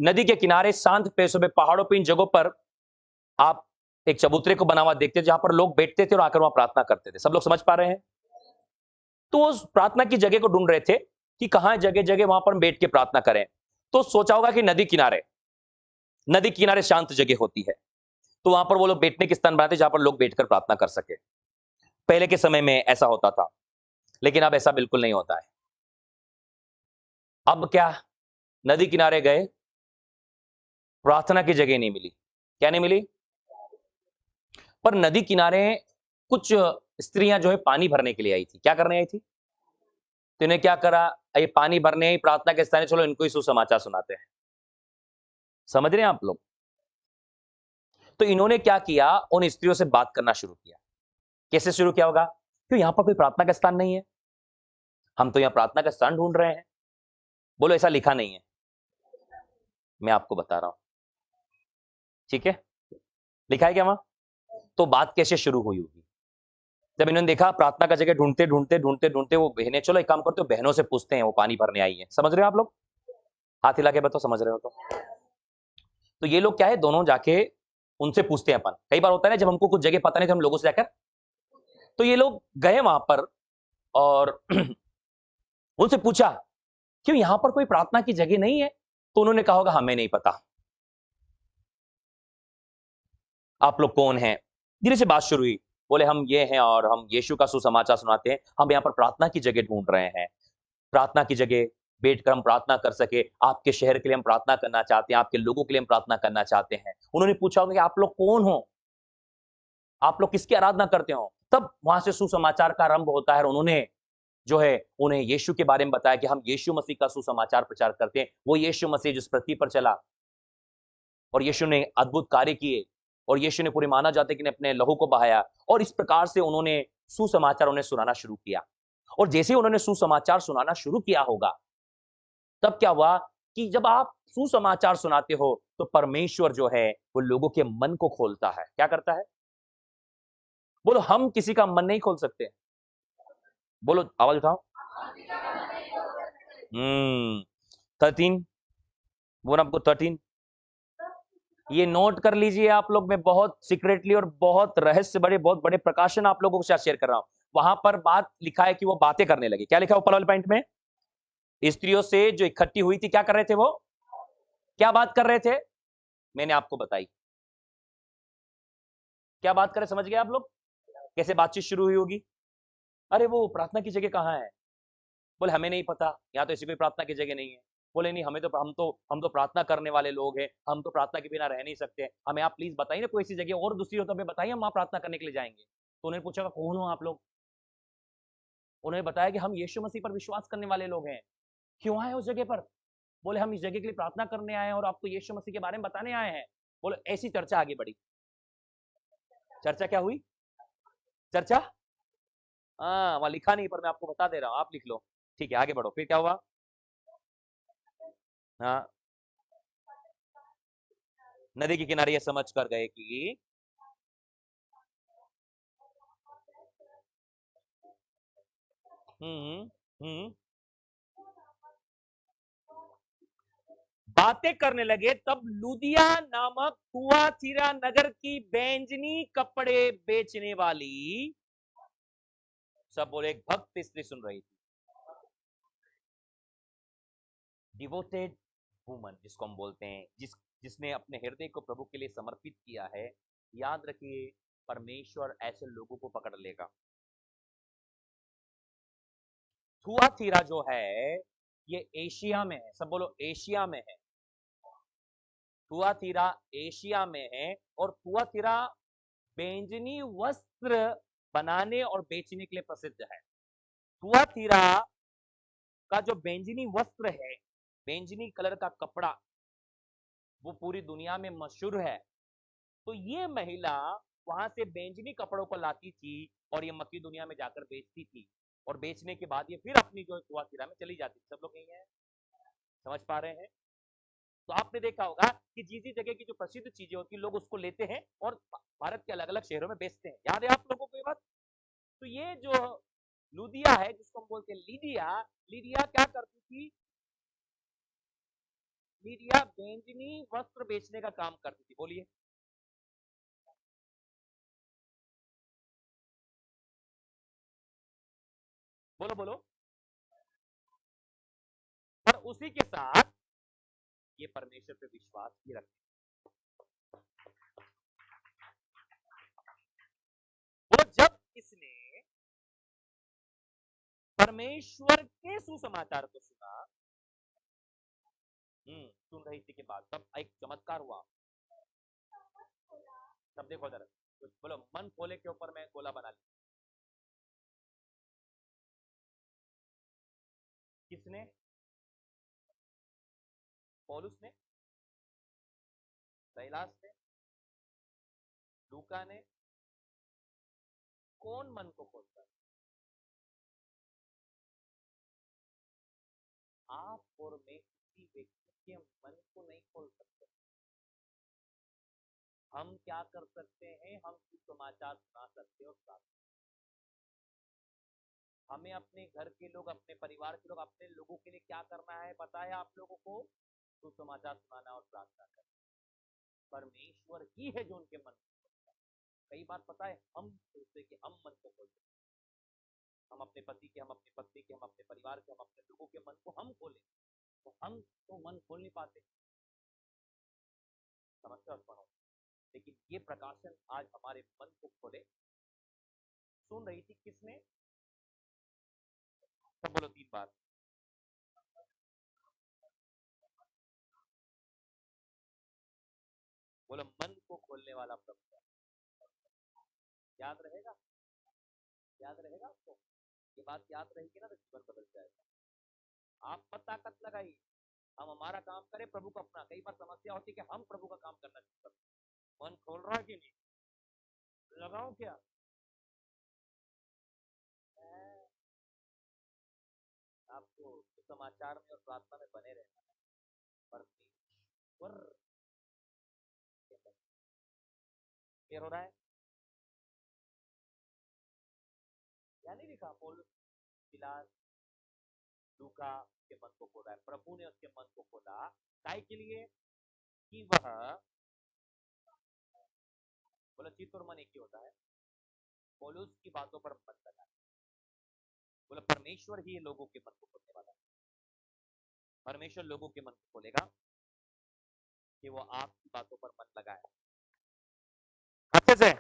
नदी के किनारे शांत पैसों में, पहाड़ों पे, इन जगहों पर आप एक चबूतरे को बना हुआ देखते जहां पर लोग बैठते थे और आकर वहां प्रार्थना करते थे। सब लोग समझ पा रहे हैं? तो उस प्रार्थना की जगह को ढूंढ रहे थे कि कहां जगह जगह वहां पर बैठ के प्रार्थना करें। तो सोचा होगा कि नदी किनारे शांत जगह होती है, तो वहां पर वो लोग बैठने के स्थान बनाते जहां पर लोग बैठकर प्रार्थना कर सके। पहले के समय में ऐसा होता था। लेकिन अब ऐसा बिल्कुल नहीं होता है। अब क्या, नदी किनारे गए, प्रार्थना की जगह नहीं मिली। क्या नहीं मिली? पर नदी किनारे कुछ स्त्रियां जो है पानी भरने के लिए आई थी। क्या करने आई थी? तो इन्हें क्या करा, ये पानी भरने आई, प्रार्थना के स्थान, चलो इनको ही सुसमाचार सुनाते हैं। समझ रहे हैं आप लोग? तो इन्होंने क्या किया, उन स्त्रियों से बात करना शुरू किया। कैसे शुरू किया होगा? क्यों यहां पर कोई प्रार्थना का स्थान नहीं है, हम तो यहां प्रार्थना का स्थान ढूंढ रहे हैं। बोलो ऐसा लिखा नहीं है, मैं आपको बता रहा हूं। ठीक है, लिखा है क्या वहां? तो बात कैसे शुरू हुई होगी? जब इन्होंने देखा प्रार्थना का जगह ढूंढते ढूंढते ढूंढते ढूंढते वो बहनें, चलो एक काम करते हो, बहनों से पूछते हैं, वो पानी भरने आई है। समझ रहे हो आप लोग? हाथ हिला के बताओ समझ रहे हो तो ये लोग क्या है, दोनों जाके उनसे पूछते हैं। अपन कई बार होता है ना, जब हमको कुछ जगह पता नहीं तो हम लोगों से जाकर, तो ये लोग गए वहां पर और उनसे पूछा क्यों यहां पर कोई प्रार्थना की जगह नहीं है? तो उन्होंने कहा होगा हमें नहीं पता, आप लोग कौन हैं। धीरे से बात शुरू हुई, बोले हम ये हैं और हम यीशु का सुसमाचार सुनाते हैं, हम यहाँ पर प्रार्थना की जगह ढूंढ रहे हैं, प्रार्थना की जगह बैठकर हम प्रार्थना कर सके, आपके शहर के लिए हम प्रार्थना करना चाहते हैं, आपके लोगों के लिए हम प्रार्थना करना चाहते हैं। उन्होंने पूछा होगा कि आप लोग कौन हो, आप लोग किसकी आराधना करते हो। तब वहां से सुसमाचार का आरंभ होता है और उन्होंने जो है उन्हें यीशु के बारे में बताया कि हम यीशु मसीह का सुसमाचार प्रचार करते हैं, वो यीशु मसीह जिस पृथ्वी पर चला और यीशु ने अद्भुत कार्य किए और यीशु ने पूरी माना जाता है कि ने अपने लहू को बहाया। और इस प्रकार से उन्होंने सुसमाचार उन्हें सुनाना शुरू किया। और जैसे ही उन्होंने सुसमाचार सुनाना शुरू किया होगा, तब क्या हुआ कि जब आप सुसमाचार सुनाते हो तो परमेश्वर जो है वो लोगों के मन को खोलता है। क्या करता है? बोलो हम किसी का मन नहीं खोल सकते। बोलो आवाज उठाओ। 13, बोलो आपको 13, ये नोट कर लीजिए आप लोग। मैं बहुत सीक्रेटली और बहुत रहस्य बड़े, बहुत बड़े प्रकाशन आप लोगों के साथ शेयर कर रहा हूं। वहां पर बात लिखा है कि वो बातें करने लगे। क्या लिखा है ऊपर वाले पॉइंट में? स्त्रियों से जो इकट्ठी हुई थी, क्या कर रहे थे वो? क्या बात कर रहे थे? मैंने आपको बताई क्या बात करें। समझ गए आप लोग कैसे बातचीत शुरू हुई होगी? अरे वो प्रार्थना की जगह कहाँ है? बोले हमें नहीं पता, यहाँ तो ऐसी कोई प्रार्थना की जगह नहीं है। बोले नहीं, हमें तो हम तो प्रार्थना करने वाले लोग हैं, हम तो प्रार्थना के बिना रह नहीं सकते, हमें आप प्लीज बताइए ना कोई ऐसी जगह और दूसरी हो तो हमें बताइए, हम वहां प्रार्थना करने के लिए जाएंगे। तो उन्होंने पूछा कौन हो आप लोग? उन्होंने बताया कि हम यीशु मसीह पर विश्वास करने वाले लोग हैं। क्यों आए उस जगह पर? बोले हम इस जगह के लिए प्रार्थना करने आए हैं और आपको यीशु मसीह के बारे में बताने आए हैं। बोले ऐसी चर्चा आगे बढ़ी। चर्चा क्या हुई? चर्चा, हाँ वहां लिखा नहीं पर मैं आपको बता दे रहा हूं, आप लिख लो। ठीक है आगे बढ़ो, फिर क्या हुआ? हाँ, नदी के किनारे ये समझ कर गए कि हम्म हम्म बातें करने लगे। तब लुदिया नामक थुआतीरा नगर की बैंजनी कपड़े बेचने वाली, सब बोले, एक भक्त स्त्री सुन रही थी। डिवोटेड वुमन जिसको हम बोलते हैं, जिसने अपने हृदय को प्रभु के लिए समर्पित किया है। याद रखिए, परमेश्वर ऐसे लोगों को पकड़ लेगा। थुआतीरा जो है ये एशिया में है, सब बोलो एशिया में है। थुआतीरा एशिया में है और थुआतीरा बैंजनी वस्त्र बनाने और बेचने के लिए प्रसिद्ध है। थुआतीरा का जो बैंजनी वस्त्र है, बैंजनी कलर का कपड़ा, वो पूरी दुनिया में मशहूर है। तो ये महिला वहां से बैंजनी कपड़ों को लाती थी और ये मक्की दुनिया में जाकर बेचती थी। और बेचने के बाद ये फिर अपनी जो थुआतीरा में चली जाती थी। सब लोग यही है, समझ पा रहे हैं? तो आपने देखा होगा कि जिस जगह की जो प्रसिद्ध चीजें होती है, लोग उसको लेते हैं और भारत के अलग अलग शहरों में बेचते हैं। याद है आप लोगों को ये बात? तो ये जो लुदिया है, जिसको हम बोलते हैं लीडिया, लीडिया क्या करती थी? लीडिया बैंजनी वस्त्र बेचने का काम करती थी। बोलिए, बोलो बोलो। और उसी के साथ ये परमेश्वर पे विश्वास भी रखती। वो जब इसने परमेश्वर के सुसमाचार को सुना, सुन रही थी के बाद तब एक चमत्कार हुआ। सब देखो जरा, बोलो मन खोले के ऊपर मैं गोला बना ली। किसने? पौलुस ने, कैलाश ने, लूका ने? कौन मन को खोलता है? आप और मैं किसी व्यक्ति के मन को नहीं खोल सकते। हम क्या कर सकते हैं? हम सुसमाचार सुना सकते हैं। और हमें अपने घर के लोग, अपने परिवार के लोग, अपने लोगों के लिए क्या करना है पता है आप लोगों को? सुसमाचार सुनाना और प्रार्थना करना। परमेश्वर ही है जो उनके मन को खोलता है। कई बार पता है हम सोचते कि हम मन को खोलते, हम अपने पति के, हम अपनी पत्नी के, हम अपने परिवार के, हम अपने लोगों के मन को हम खोलें, तो हम तो मन खोल नहीं पाते। समझते हो? लेकिन ये प्रकाशन आज हमारे मन को खोले। सुन रही थी किसने? सब बोलो 3 बार। बोलो मन को खोलने वाला प्रभु। याद रहेगा? याद रहेगा आपको? ये बात याद रहेगी ना तो जीवन बदल जाएगा। आप मत ताकत लगाइए, हम हमारा काम करें, प्रभु को अपना। कई बार समस्या होती है कि हम प्रभु का काम करना चाहते हैं। मन खोल रहा है कि नहीं? लगाओ क्या? आपको समाचार में और प्रार्थना में बने रहना है। परमेश्वर क्लियर हो रहा है? क्या नहीं लिखा? पौलुस, सिलास, लूका के मन को खोला है। प्रभु ने उसके मन को खोला काय के लिए? कि वह, बोला चित्त और मन एक ही होता है, पौलुस की बातों पर मन लगा। बोला परमेश्वर ही लोगों के मन को खोलने वाला है। परमेश्वर लोगों के मन को खोलेगा कि वो आपकी बातों पर मन लगाए। अच्छे से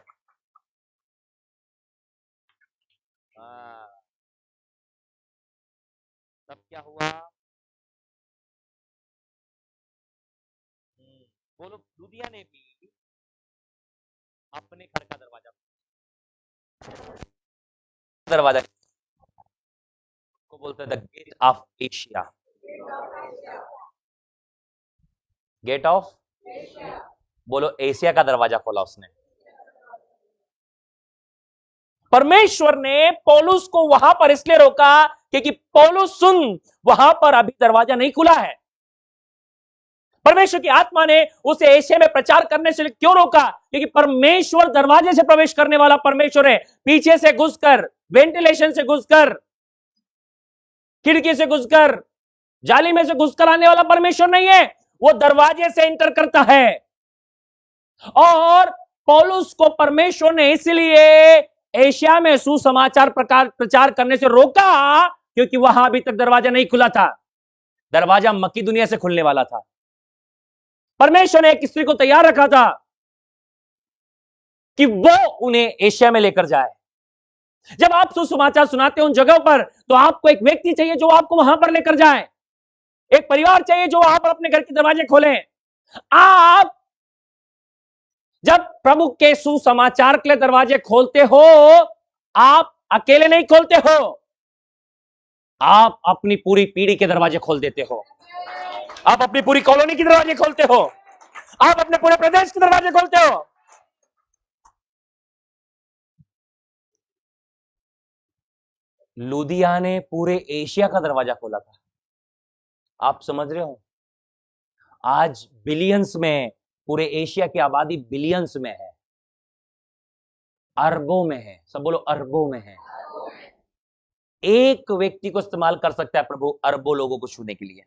तब क्या हुआ? बोलो लुदिया ने भी अपने घर का दरवाजा को बोलते हैं the gate of Asia. Gate of, बोलो एशिया का दरवाजा खोला उसने। परमेश्वर ने पौलुस को वहां पर इसलिए रोका क्योंकि पौलुस सुन, वहां पर अभी दरवाजा नहीं खुला है। परमेश्वर की आत्मा ने उसे एशिया में प्रचार करने से क्यों रोका? क्योंकि परमेश्वर दरवाजे से प्रवेश करने वाला परमेश्वर है। पीछे से घुसकर, वेंटिलेशन से घुसकर, खिड़की से घुसकर, जाली में से घुसकर आने वाला परमेश्वर नहीं है। वो दरवाजे से एंटर करता है। और पौलुस को परमेश्वर ने इसलिए एशिया में सुसमाचार प्रचार करने से रोका क्योंकि वहां अभी तक दरवाजा नहीं खुला था। दरवाजा मक्की दुनिया से खुलने वाला था। परमेश्वर ने एक स्त्री को तैयार रखा था कि वो उन्हें एशिया में लेकर जाए। जब आप सुसमाचार सुनाते हो उन जगहों पर, तो आपको एक व्यक्ति चाहिए जो आपको वहां पर लेकर जाए। एक परिवार चाहिए जो वहां पर अपने घर के दरवाजे खोले। आप जब प्रभु के सुसमाचार के लिए दरवाजे खोलते हो, आप अकेले नहीं खोलते हो, आप अपनी पूरी पीढ़ी के दरवाजे खोल देते हो। आप अपनी पूरी कॉलोनी के दरवाजे खोलते हो। आप अपने पूरे प्रदेश के दरवाजे खोलते हो। लुधिया ने पूरे एशिया का दरवाजा खोला था। आप समझ रहे हो? आज बिलियंस में, पूरे एशिया की आबादी बिलियंस में है, अरबों में है। सब बोलो अरबों में है। एक व्यक्ति को इस्तेमाल कर सकता है प्रभु अरबों लोगों को छूने के लिए।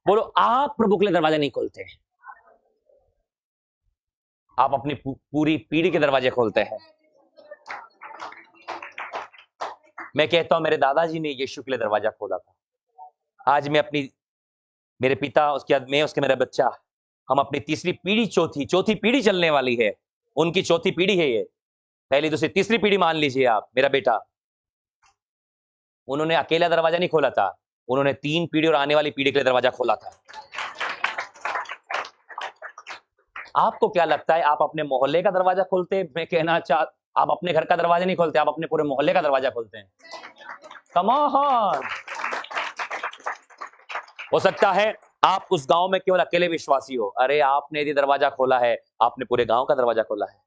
बोलो आप प्रभु के लिए दरवाजा नहीं खोलते, आप अपनी पूरी पीढ़ी के दरवाजे खोलते हैं। मैं कहता हूं मेरे दादाजी ने यीशु के लिए दरवाजा खोला था। आज मैं अपनी, मेरे पिता, उसके बाद मैं, उसके मेरा बच्चा, हम अपनी तीसरी पीढ़ी, चौथी पीढ़ी चलने वाली है। उनकी चौथी पीढ़ी है ये। पहली दूसरी तीसरी पीढ़ी मान लीजिए आप, मेरा बेटा, उन्होंने अकेला दरवाजा नहीं खोला था, उन्होंने 3 पीढ़ी और आने वाली पीढ़ी के लिए दरवाजा खोला था। आपको क्या लगता है आप अपने मोहल्ले का दरवाजा खोलते? मैं कहना आप अपने घर का दरवाजा नहीं खोलते, आप अपने पूरे मोहल्ले का दरवाजा खोलते हैं। Come on. हो सकता है आप उस गांव में केवल अकेले विश्वासी हो, अरे आपने यदि दरवाजा खोला है, आपने पूरे गांव का दरवाजा खोला है।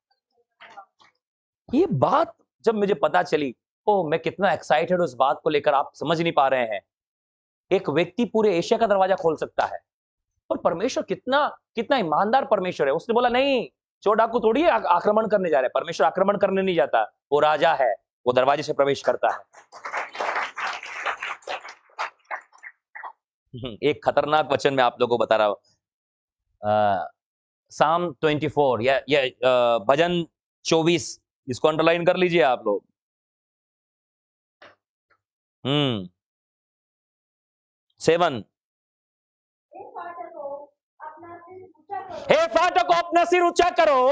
ये बात जब मुझे पता चली, ओ मैं कितना एक्साइटेड उस बात को लेकर, आप समझ नहीं पा रहे हैं। एक व्यक्ति पूरे एशिया का दरवाजा खोल सकता है, और परमेश्वर कितना कितना ईमानदार परमेश्वर है। उसने बोला नहीं, चोर डाकू थोड़ी है आक्रमण करने जा रहे हैं, परमेश्वर आक्रमण करने नहीं जाता, वो राजा है, वो दरवाजे से प्रवेश करता है। एक खतरनाक वचन मैं आप लोगों को बता रहा हूं, साम 24 या भजन 24, इसको अंडरलाइन कर लीजिए आप लोग। 7, हे फाटकों अपना सिर ऊंचा करो,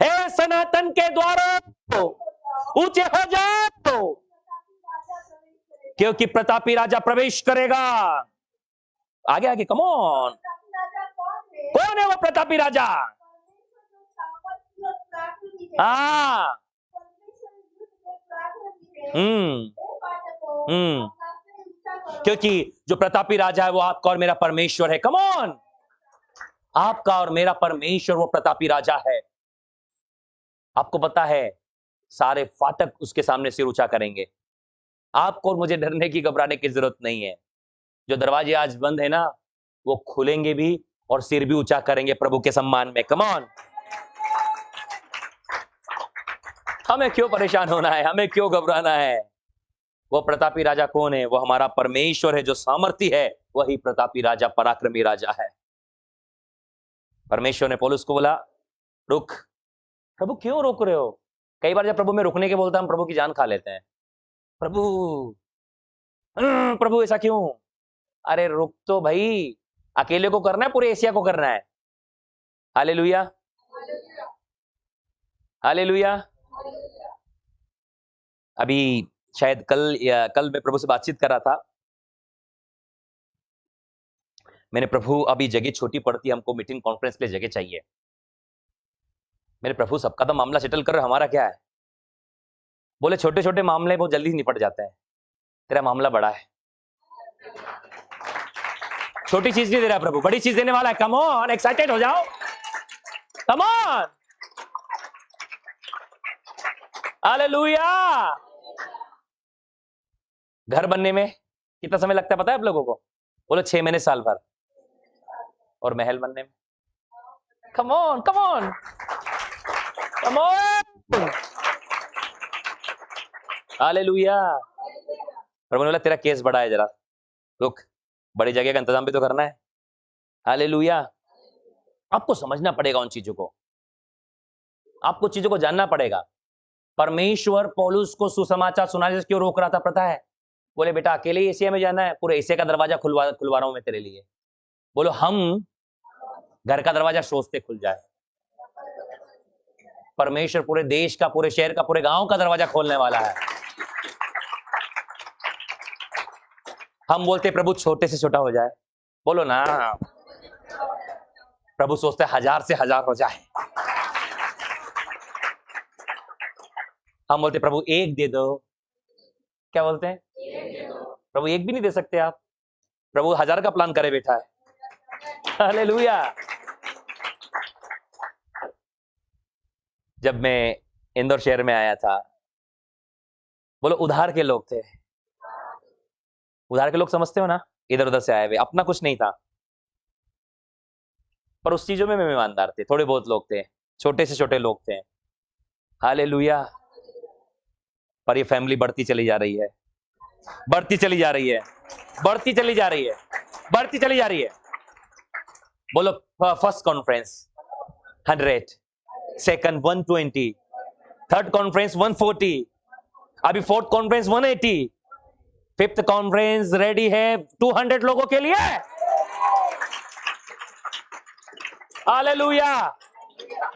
हे सनातन के द्वारों ऊंचे हो जाओ, क्योंकि प्रतापी राजा प्रवेश करेगा। आगे आगे, कम ऑन। कौन है वो प्रतापी राजा? हाँ, क्योंकि जो प्रतापी राजा है वो आपका और मेरा परमेश्वर है। कम ऑन, आपका और मेरा परमेश्वर वो प्रतापी राजा है। आपको पता है सारे फाटक उसके सामने सिर ऊंचा करेंगे। आपको और मुझे डरने की, घबराने की जरूरत नहीं है। जो दरवाजे आज बंद है ना, वो खुलेंगे भी और सिर भी ऊंचा करेंगे प्रभु के सम्मान में। Come on. हमें क्यों परेशान होना है, हमें क्यों घबराना है? वो प्रतापी राजा कौन है? वो हमारा परमेश्वर है, जो सामर्थी है, वही प्रतापी राजा, पराक्रमी राजा है। परमेश्वर ने पौलुस को बोला रुक। प्रभु क्यों रोक रहे हो? कई बार जब प्रभु में रुकने के बोलता हम प्रभु की जान खा लेते हैं। प्रभु ऐसा क्यों? अरे रुक तो भाई, अकेले को करना है, पूरे एशिया को करना है। Hallelujah, hallelujah. अभी शायद कल मैं प्रभु से बातचीत कर रहा था। मैंने प्रभु अभी जगह छोटी पड़ती है, हमको मीटिंग कॉन्फ्रेंस के लिए जगह चाहिए। मेरे प्रभु सबका तो मामला सेटल कर, हमारा क्या है? बोले छोटे छोटे मामले बहुत जल्दी निपट जाते हैं, तेरा मामला बड़ा है। छोटी चीज नहीं दे रहा प्रभु, बड़ी चीज देने वाला है। कम ऑन, एक्साइटेड हो जाओ। कम ऑन, हालेलुया। घर बनने में कितना समय लगता है पता है आप लोगों को? बोलो 6 महीने, साल भर। और महल बनने में? Come on, come on, come on, hallelujah. प्रभु ने बोला तेरा केस बड़ा है, जरा रुक, बड़ी जगह का इंतजाम भी तो करना है। हालेलुया। आपको समझना पड़ेगा उन चीजों को, आपको चीजों को जानना पड़ेगा। परमेश्वर पौलुस को सुसमाचार सुनाने से क्यों रोक रहा था पता है? बोले बेटा अकेले ही एशिया में जाना है, पूरे एशिया का दरवाजा खुलवा रहा हूं मैं तेरे लिए। बोलो हम घर का दरवाजा सोचते खुल जाए, परमेश्वर पूरे देश का, पूरे शहर का, पूरे गांव का दरवाजा खोलने वाला है। हम बोलते प्रभु छोटे से छोटा हो जाए, बोलो ना। प्रभु सोचते 1000 से 1000 हो जाए। हम बोलते प्रभु 1 दे दो। क्या बोलते हैं? प्रभु 1 भी नहीं दे सकते आप। प्रभु 1000 का प्लान करे बैठा है। हालेलुया। जब मैं इंदौर शहर में आया था, बोलो उधार के लोग थे। उधार के लोग समझते हो ना, इधर उधर से आए हुए, अपना कुछ नहीं था, पर उस चीजों में ईमानदार थे। थोड़े बहुत लोग थे, छोटे से छोटे लोग थे। हालेलुया। पर ये फैमिली बढ़ती चली जा रही है, बढ़ती चली जा रही है, बढ़ती चली जा रही है, बढ़ती चली जा रही है। बोलो first conference 100, second 120, third conference 140, अभी fourth conference 180, fifth conference ready है 200 लोगों के लिए। हालेलुया।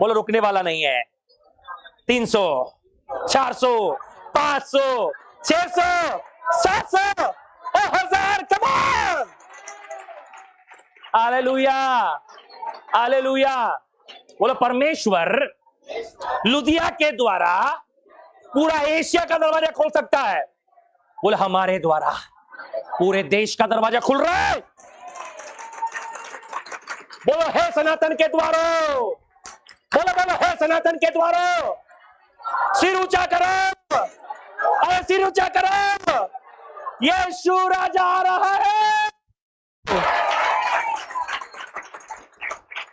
बोलो रुकने वाला नहीं है, 300, 400, 500, 600, 700 और 1000। कम ऑन, हालेलुया, हालेलुया। बोलो परमेश्वर लुदिया के द्वारा पूरा एशिया का दरवाजा खोल सकता है। बोले हमारे द्वारा पूरे देश का दरवाजा खुल रहा है। बोलो हे सनातन के द्वारों, बोलो बोलो हे सनातन के द्वारों, सिर ऊंचा करो, अरे सिर ऊंचा करो, यीशु राजा आ रहा है।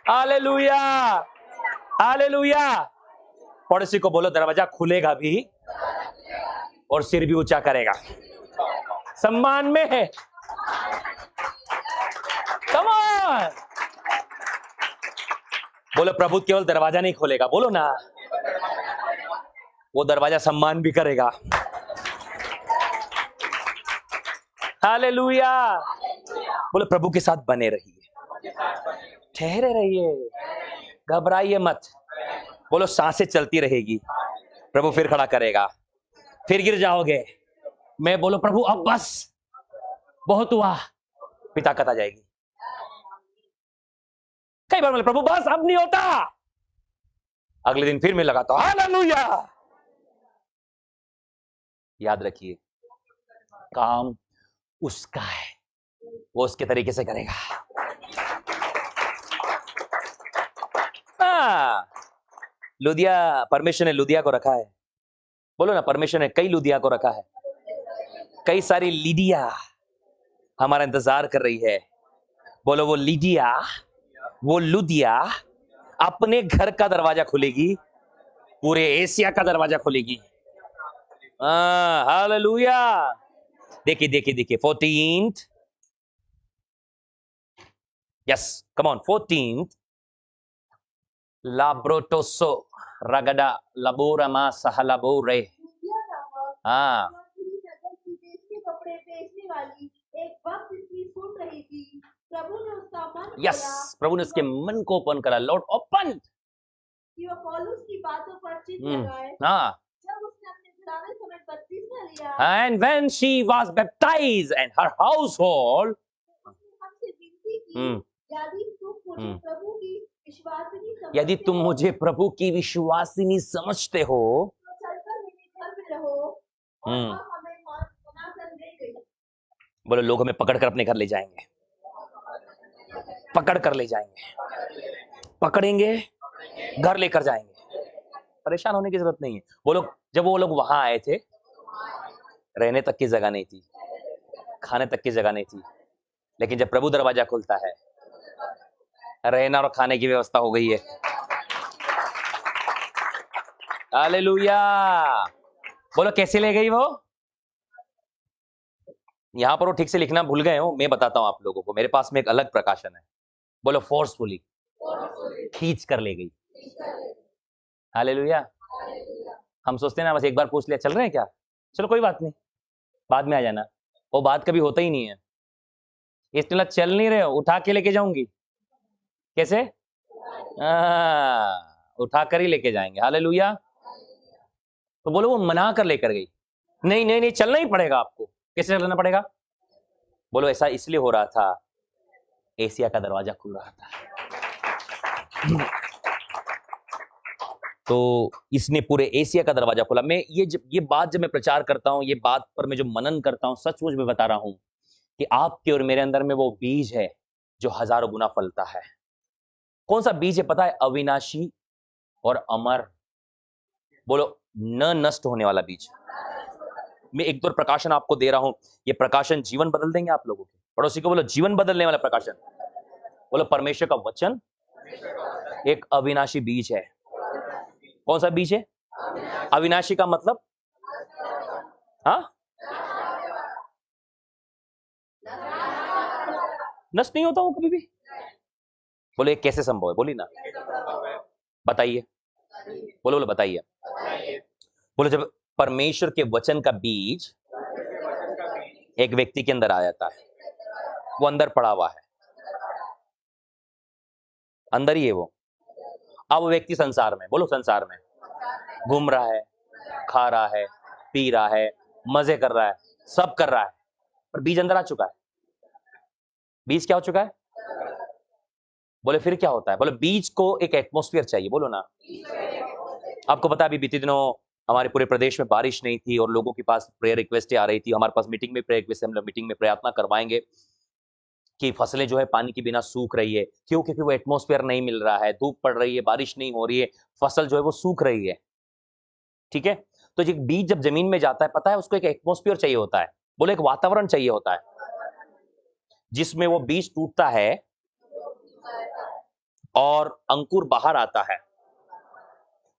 Hallelujah, hallelujah. पड़ोसी को बोलो दरवाजा खुलेगा भी और सिर भी ऊंचा करेगा, सम्मान में है। कम ऑन, बोलो प्रभु केवल दरवाजा नहीं खोलेगा, बोलो ना, वो दरवाजा सम्मान भी करेगा। हालेलुया। बोलो प्रभु के साथ बने रहिए, ठहरे रहिए, घबराइए मत। बोलो सांसें चलती रहेगी, प्रभु फिर खड़ा करेगा, फिर गिर जाओगे। मैं बोलो प्रभु अब बस, बहुत हुआ, फिर ताकत आ जाएगी। कई बार बोले प्रभु बस अब नहीं होता, अगले दिन फिर मैं लगाता हूं हालेलुया। याद रखिए काम उसका है, वो उसके तरीके से करेगा। लुदिया, परमेश्वर ने लुदिया को रखा है। बोलो ना, परमेश्वर ने कई लुदिया को रखा है। कई सारी लीडिया हमारा इंतजार कर रही है। बोलो वो लीडिया, वो लुदिया अपने घर का दरवाजा खुलेगी, पूरे एशिया का दरवाजा खुलेगी। हालेलुया। देखिए देखिए देखिए 14th, yes come on 14th, लाब्रोटोसो रगडा लबोरमा सहलबोरे। हाँ, कपड़े बेचने वाली एक वक्त इसकी सुन रही थी। प्रभु ने उसका मन यस, प्रभु ने उसके मन को ओपन करा, लॉर्ड ओपन, कि वह पौलुस की बातों पर चित्त लगाए। हाँ, जब उसने अपने घराने समेत बपतिस्मा लिया, and when she was baptized and her household, उसने हमसे विनती की, यदि तुम मुझे प्रभु की विश्वासिनी समझते हो, तो चलकर मेरे घर में रहो। और वह हमें मना कर ले गई। बोलो लोग हमें पकड़ कर अपने घर ले जाएंगे, पकड़ कर ले जाएंगे, पकड़ेंगे, घर लेकर जाएंगे। परेशान होने की जरूरत नहीं है। बोलो जब वो लोग वहां आए थे, रहने तक की जगह नहीं थी, खाने तक की जगह नहीं थी, लेकिन जब प्रभु दरवाजा खुलता है, रहना और खाने की व्यवस्था हो गई है। हालेलुया। बोलो कैसे ले गई वो? यहां पर वो ठीक से लिखना भूल गए हो, मैं बताता हूं आप लोगों को। मेरे पास में एक अलग प्रकाशन है। बोलो फोर्सफुली, खींच कर ले गई। हालेलुया। हम सोचते हैं ना बस एक बार पूछ लिया, चल रहे हैं क्या, चलो कोई बात नहीं, बाद में आ जाना। वो बात कभी होता ही नहीं है। इसलिए चल नहीं रहे हो, उठा के लेके जाऊंगी। कैसे? उठा कर ही लेके जाएंगे। हालेलुया। तो बोलो वो मना कर लेकर गई, नहीं नहीं नहीं चलना ही पड़ेगा आपको। कैसे चलना पड़ेगा? बोलो ऐसा इसलिए हो रहा था, एशिया का दरवाजा खुल रहा था। तो इसने पूरे एशिया का दरवाजा खोला। मैं ये बात जब मैं प्रचार करता हूं, ये बात पर मैं जो मनन करता हूं, सचमुच में बता रहा हूं कि आपके और मेरे अंदर में वो बीज है जो हजारों गुना फलता है। कौन सा बीज है पता है? अविनाशी और अमर। बोलो न नष्ट होने वाला बीज। मैं एक दो प्रकाशन आपको दे रहा हूं, ये प्रकाशन जीवन बदल देंगे आप लोगों के। पड़ोसी को बोलो जीवन बदलने वाला प्रकाशन। बोलो परमेश्वर का वचन एक अविनाशी बीज है। कौन सा बीज है? अविनाशी का मतलब हाँ, नष्ट नहीं होता हूं कभी भी। बोले कैसे संभव है? बोली ना, बताइए। बोलो बोलो बताइए। बोलो जब परमेश्वर के वचन का बीज एक व्यक्ति के अंदर आ जाता है, वो अंदर पड़ा हुआ है, अंदर ही है वो। अब वो व्यक्ति संसार में, बोलो संसार में, घूम रहा है, खा रहा है, पी रहा है, मजे कर रहा है, सब कर रहा है, पर बीज अंदर आ चुका है। बीज क्या हो चुका है? बोले फिर क्या होता है? बोले बीज को एक एटमॉस्फेयर चाहिए। बोलो ना। आपको पता है अभी बीते दिनों हमारे पूरे प्रदेश में बारिश नहीं थी और लोगों के पास प्रेयर रिक्वेस्ट आ रही थी। हमारे पास मीटिंग में प्रेयर रिक्वेस्ट, हम लोग मीटिंग में प्रार्थना करवाएंगे कि फसलें जो है पानी के बिना सूख रही है। क्यों? क्योंकि वो एटमॉस्फेयर नहीं मिल रहा है, धूप पड़ रही है, बारिश नहीं हो रही है, फसल जो है वो सूख रही है। ठीक है, तो ये बीज जब जमीन में जाता है, पता है उसको एक एटमॉस्फेयर चाहिए होता है। बोले एक वातावरण चाहिए होता है जिसमें वो बीज टूटता है और अंकुर बाहर आता है।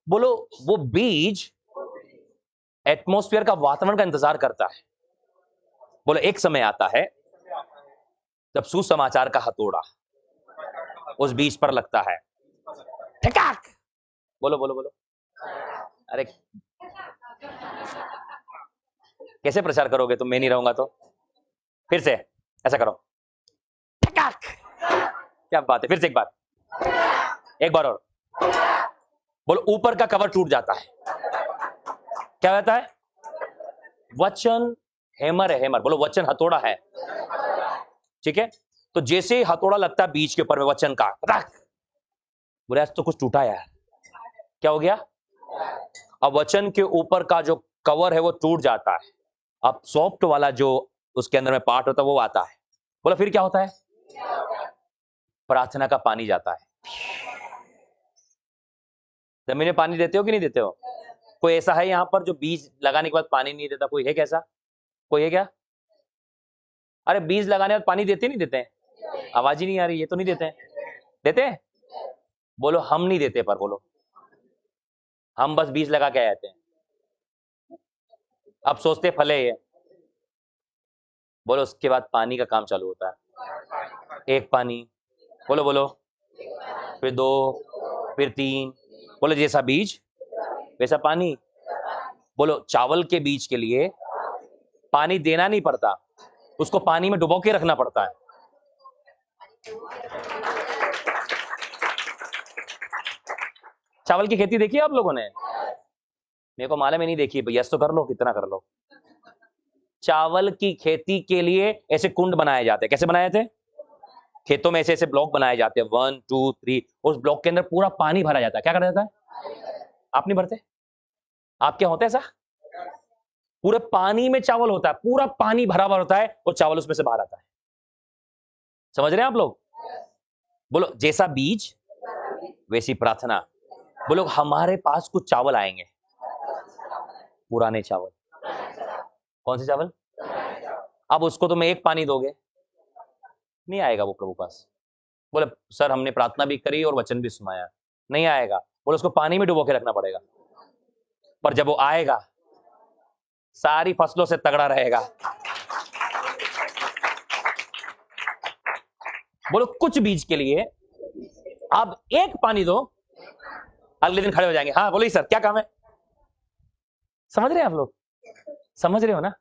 बोलो वो बीज एटमॉस्फेयर का, वातावरण का इंतजार करता है। बोलो एक समय आता है जब सुसमाचार का हथौड़ा उस बीज पर लगता है। ठिकाक! बोलो बोलो बोलो। अरे कैसे प्रचार करोगे तुम, मैं नहीं रहूंगा तो? फिर से ऐसा करो। ठिकाक! क्या बात है, फिर से एक बार, एक बार और बोलो। ऊपर का कवर टूट जाता है, क्या होता है? वचन हैमर है, हैमर। बोलो वचन हथौड़ा है। ठीक है, तो जैसे ही हथौड़ा लगता है बीज के ऊपर में वचन का, बोले आज तो कुछ टूटा यार। क्या हो गया? अब वचन के ऊपर का जो कवर है वो टूट जाता है। अब सॉफ्ट वाला जो उसके अंदर में पार्ट होता है वो आता है। बोला फिर क्या होता है? प्रार्थना का पानी जाता है। जमीन में पानी देते हो कि नहीं देते हो? कोई ऐसा है यहां पर जो बीज लगाने के बाद पानी नहीं देता? कोई है कैसा? कोई है क्या? अरे बीज लगाने के बाद पानी देते नहीं देते? आवाज ही नहीं आ रही, ये तो नहीं देते? देते? बोलो हम नहीं देते, पर बोलो हम बस बीज लगा के आ जाते हैं। अब सोचते फले ये। बोलो उसके बाद पानी का काम चालू होता है। एक पानी, बोलो बोलो, फिर दो, फिर तीन। बोलो जैसा बीज वैसा पानी। बोलो चावल के बीज के लिए पानी देना नहीं पड़ता, उसको पानी में डुबो के रखना पड़ता है। चावल की खेती देखी है आप लोगों ने? मेरे को मालूम है नहीं देखी, भैया तो कर लो, कितना कर लो। चावल की खेती के लिए ऐसे कुंड बनाए जाते हैं। कैसे बनाए थे? खेतों में ऐसे ऐसे ब्लॉक बनाए जाते हैं, 1 2 3। उस ब्लॉक के अंदर पूरा पानी भरा जाता है। क्या करा जाता है? आप नहीं भरते? आप क्या होता है ऐसा? पूरे पानी में चावल होता है, पूरा पानी भरा भरा होता है और चावल उसमें से बाहर आता है। समझ रहे हैं आप लोग? बोलो जैसा बीज वैसी प्रार्थना। बोलो हमारे पास कुछ चावल आएंगे, पुराने चावल। कौन से चावल? अब उसको तो मैं एक पानी दोगे, नहीं आएगा वो प्रभु पास। बोले सर हमने प्रार्थना भी करी और वचन भी सुनाया, नहीं आएगा। बोले उसको पानी में डुबो के रखना पड़ेगा, पर जब वो आएगा सारी फसलों से तगड़ा रहेगा। बोलो कुछ बीज के लिए आप एक पानी दो, अगले दिन खड़े हो जाएंगे। हाँ बोलिए सर क्या काम है? समझ रहे हैं आप लोग? समझ रहे हो ना?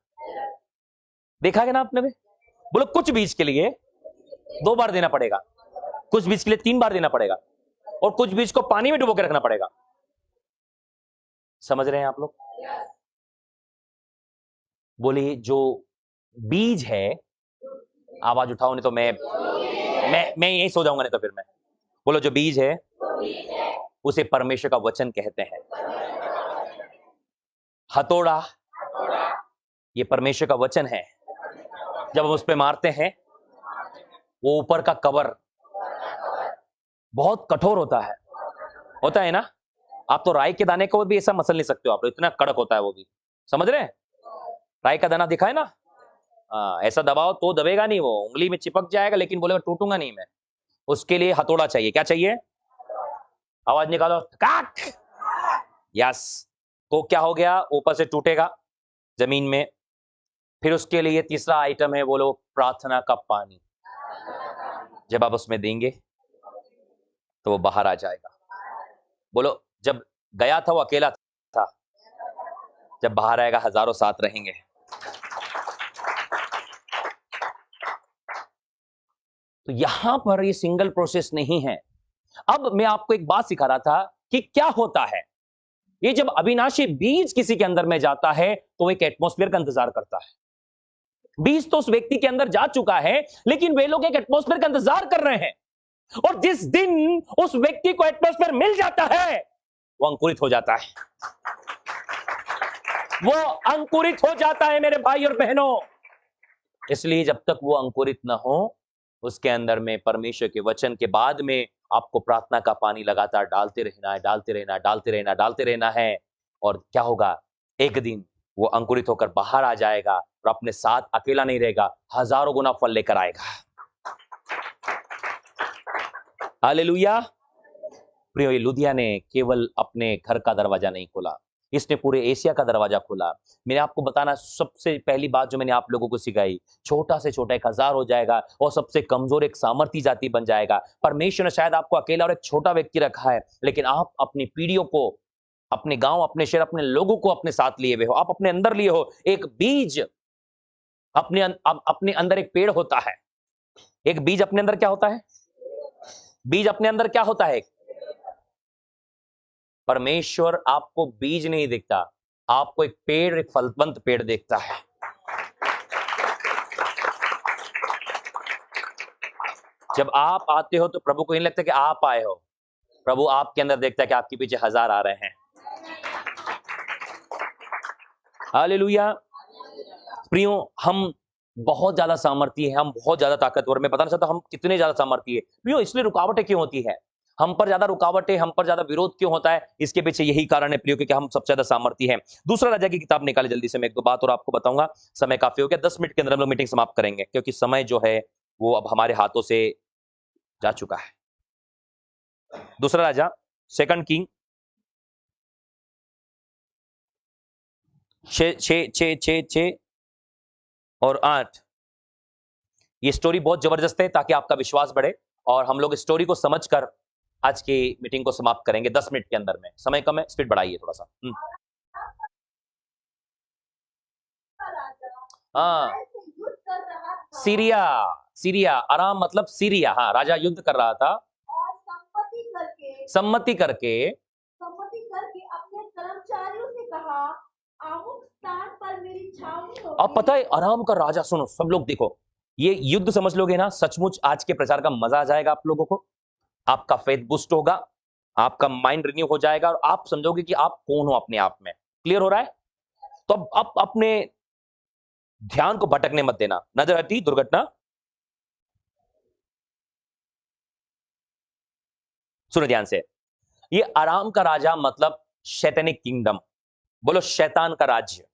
देखा गया ना आपने भी? बोलो कुछ बीज के लिए 2 बार देना पड़ेगा, कुछ बीज के लिए 3 बार देना पड़ेगा, और कुछ बीज को पानी में डुबो के रखना पड़ेगा। समझ रहे हैं आप लोग? बोलिए जो बीज है, आवाज उठाओ नहीं तो मैं यही सो जाऊंगा, नहीं तो फिर मैं। बोलो जो बीज है उसे परमेश्वर का वचन कहते हैं। हथौड़ा ये परमेश्वर का वचन है। जब हम उस पे मारते हैं वो ऊपर का कवर बहुत कठोर होता है ना? आप तो राई के दाने को भी ऐसा मसल नहीं सकते हो आप, इतना कड़क होता है वो भी। समझ रहे हैं? राई का दाना दिखा है ना? ऐसा दबाओ तो दबेगा नहीं, वो उंगली में चिपक जाएगा, लेकिन बोलेगा टूटूंगा नहीं मैं। उसके लिए हथौड़ा चाहिए। क्या चाहिए? आवाज निकालो, काट। यस, तो क्या हो गया? ऊपर से टूटेगा जमीन में। फिर उसके लिए तीसरा आइटम है, बोलो प्रार्थना का पानी। जब आप उसमें देंगे तो वो बाहर आ जाएगा। बोलो जब गया था वो अकेला था, जब बाहर आएगा हजारों साथ रहेंगे। तो यहां पर ये सिंगल प्रोसेस नहीं है। अब मैं आपको एक बात सिखा रहा था कि क्या होता है ये जब अविनाशी बीज किसी के अंदर में जाता है तो वो एक एटमॉस्फेयर का इंतजार करता है। बीज तो उस व्यक्ति के अंदर जा चुका है, लेकिन वे लोग एक एटमॉस्फेयर का इंतजार कर रहे हैं, और जिस दिन उस व्यक्ति को एटमॉस्फेयर मिल जाता है वो अंकुरित हो जाता है। वो अंकुरित हो जाता है मेरे भाई और बहनों। इसलिए जब तक वो अंकुरित ना हो, उसके अंदर में परमेश्वर के वचन के बाद में आपको प्रार्थना का पानी लगातार डालते रहना है, डालते रहना है, डालते रहना, डालते रहना है। और क्या होगा, एक दिन वो अंकुरित होकर बाहर आ जाएगा और अपने साथ अकेला नहीं रहेगा, हजारों गुना फल लेकर आएगा। हालेलुया। प्रियो, ये लुदिया ने केवल अपने घर का दरवाजा नहीं खोला, इसने पूरे एशिया का दरवाजा खोला। मैंने आपको बताना, सबसे पहली बात जो मैंने आप लोगों को सिखाई, छोटा से छोटा 1000 हो जाएगा और सबसे कमजोर एक सामर्थी जाति बन जाएगा। परमेश्वर ने शायद आपको अकेला और एक छोटा व्यक्ति रखा है, लेकिन आप अपनी पीढ़ियों को, अपने गांव, अपने शहर, अपने लोगों को अपने साथ लिए हुए हो, आप अपने अंदर लिए हो। एक बीज अपने अंदर एक पेड़ होता है। एक बीज अपने अंदर क्या होता है? बीज अपने अंदर क्या होता है? परमेश्वर आपको बीज नहीं दिखता, आपको एक पेड़, एक फलवंत पेड़ देखता है। जब आप आते हो तो प्रभु को नहीं लगता कि आप आए हो, प्रभु आपके अंदर देखता है कि आपके पीछे 1000 आ रहे हैं। हालेलुया। प्रियो, हम बहुत ज्यादा सामर्थी है, हम बहुत ज्यादा ताकतवर। मैं बताना चाहता हूं हम कितने ज्यादा सामर्थी है। प्रियो, इसलिए रुकावटें क्यों होती है? हम पर ज्यादा रुकावटें, हम पर ज्यादा विरोध क्यों होता है? इसके पीछे यही कारण है प्रियो, क्योंकि हम सबसे ज्यादा सामर्थी हैं। दूसरा राजा की किताब निकाले जल्दी से, मैं एक दो बात और आपको बताऊंगा। समय काफी हो गया, 10 मिनट के अंदर हम लोग मीटिंग समाप्त करेंगे, क्योंकि समय जो है वो अब हमारे हाथों से जा चुका है। दूसरा राजा, सेकंड किंग 6 और 8। ये स्टोरी बहुत जबरदस्त है, ताकि आपका विश्वास बढ़े और हम लोग स्टोरी को समझकर आज की मीटिंग को समाप्त करेंगे 10 मिनट के अंदर में। समय कम है, स्पीड बढ़ाइए थोड़ा सा। हाँ, सीरिया, सीरिया, आराम मतलब सीरिया। हाँ, राजा युद्ध कर रहा था और सम्मति करके अपने कर्मचारियों से कहा, अमुक स्थान पर मेरी छावनी होगी। अब पता है, आराम का राजा, सुनो सब लोग, देखो ये युद्ध समझ लोगे ना, सचमुच आज के प्रचार का मजा आ जाएगा आप लोगों को। आपका फेथ बूस्ट होगा, आपका माइंड रिन्यू हो जाएगा और आप समझोगे कि आप कौन हो अपने आप में। क्लियर हो रहा है? तो अब आप अपने ध्यान को भटकने मत देना। नजर हटी, दुर्घटना। सुनो ध्यान से, ये आराम का राजा मतलब शैतानिक किंगडम। बोलो, शैतान का राज्य।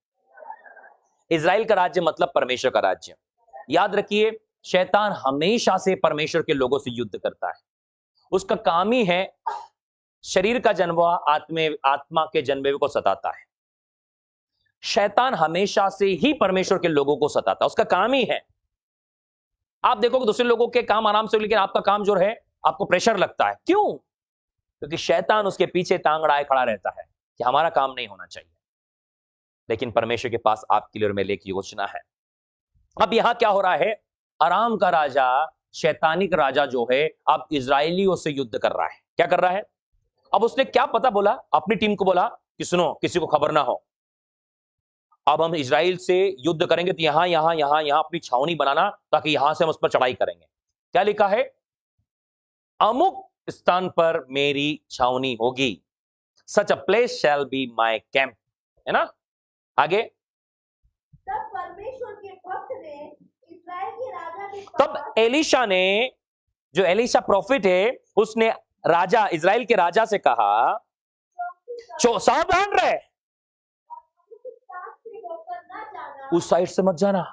इजराइल का राज्य मतलब परमेश्वर का राज्य। याद रखिए, शैतान हमेशा से परमेश्वर के लोगों से युद्ध करता है। उसका काम ही है शरीर का जन्मा आत्मा के जन्मे को सताता है। शैतान हमेशा से ही परमेश्वर के लोगों को सताता है, उसका काम ही है। आप देखोगे दूसरे लोगों के काम आराम से, लेकिन आपका काम जो है आपको प्रेशर लगता है। क्यों? क्योंकि शैतान उसके पीछे टांग अड़ाए खड़ा रहता है कि हमारा काम नहीं होना चाहिए। लेकिन परमेश्वर के पास आपके लिए और मेरे लिए एक योजना है। अब यहां क्या हो रहा है? आराम का राजा, शैतानिक राजा जो है, अब इजरायलियों से युद्ध कर रहा है। क्या कर रहा है? अब उसने क्या पता बोला, अपनी टीम को बोला कि सुनो, किसी को खबर ना हो, अब हम इजराइल से युद्ध करेंगे, तो यहां यहां यहां यहां अपनी छावनी बनाना, ताकि यहां से हम उस पर चढ़ाई करेंगे। क्या लिखा है? अमुक स्थान पर मेरी छावनी होगी, such a place shall be my camp. है ना? आगे, तब परमेश्वर के भक्त ने इस्राएल के राजा के तब पास एलिशा ने, जो एलिशा प्रॉफिट है, उसने राजा, इजराइल के राजा से कहा, सावधान रहे, उस साइड से मत जाना।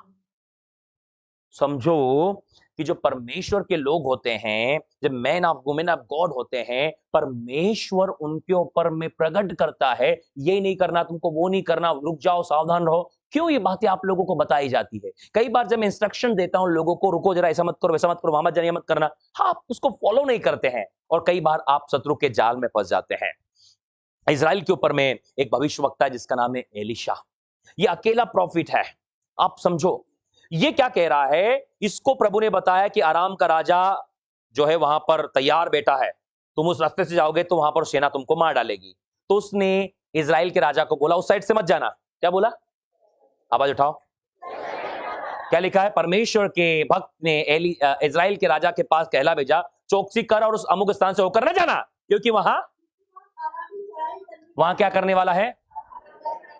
समझो कि जो परमेश्वर के लोग होते हैं, जब man of women of God होते हैं, परमेश्वर उनके ऊपर में प्रकट करता है, ये नहीं करना तुमको, वो नहीं करना, रुक जाओ, सावधान रहो। क्यों ये बातें आप लोगों को बताई जाती है? कई बार जब मैं इंस्ट्रक्शन देता हूं लोगों को, रुको जरा, ऐसा मत करो, वैसा मत करो, वहां मत जाना, मत करना, हाँ, आप उसको फॉलो नहीं करते हैं और कई बार आप शत्रु के जाल में फंस जाते हैं। इजराइल के ऊपर में एक भविष्यवक्ता है जिसका नाम है एलिशा। ये अकेला प्रॉफिट है। आप समझो ये क्या कह रहा है। इसको प्रभु ने बताया कि आराम का राजा जो है वहां पर तैयार बैठा है, तुम उस रास्ते से जाओगे तो वहां पर सेना तुमको मार डालेगी। तो उसने इजराइल के राजा को बोला उस साइड से मत जाना। क्या बोला? आवाज उठाओ। क्या लिखा है? परमेश्वर के भक्त ने इजराइल के राजा के पास कहला भेजा, चौकसी कर और उस अमुक स्थान से होकर न जाना, क्योंकि वहां क्या करने वाला है?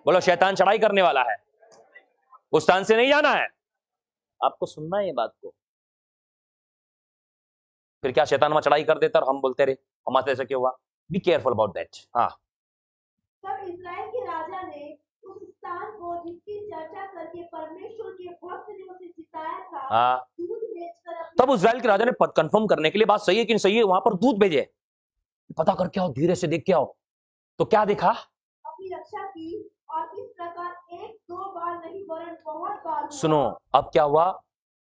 बोलो, शैतान चढ़ाई करने वाला है। उस स्थान से नहीं जाना है। आपको सुनना है ये बात को। फिर क्या शैतान वहां चढ़ाई कर देता और हम बोलते रहे हमारे ऐसा क्यों हुआ? Be careful about that. हाँ, तब इस्राएल के राजा ने उस स्थान को जिसकी चर्चा करके परमेश्वर के भक्त ने उसे जिताया था, हाँ, दूध भेजकर तब इस्राएल के राजा ने कंफर्म करने के लिए बात सही है कि नहीं सही है, वहां पर दूध भेजे, पता करके आओ, धीरे से देख के आओ। तो क्या देखा? अपनी रक्षा की और इस प्रकार एक दो बार नहीं वरन बहुत बार हुआ। सुनो, अब क्या हुआ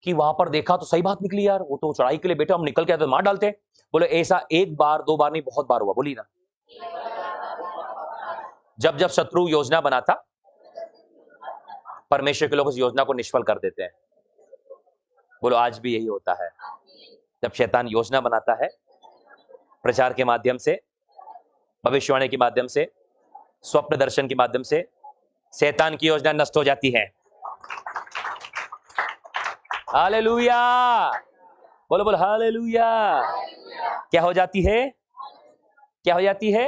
कि वहां पर देखा तो सही बात निकली यार, वो तो चढ़ाई के लिए बेटे, हम निकल के आते तो मार डालते। बोले ऐसा एक बार दो बार नहीं, बहुत बार हुआ। बोली ना, जब जब शत्रु योजना बनाता, परमेश्वर के लोग उस योजना को निष्फल कर देते हैं। बोलो, आज भी यही होता है। जब शैतान योजना बनाता है, प्रचार के माध्यम से, भविष्यवाणी के माध्यम से, स्वप्न दर्शन के माध्यम से, शैतान की योजना नष्ट हो जाती है। हालेलुया। बोलो बोलो हालेलुया। क्या हो जाती है? क्या हो जाती है?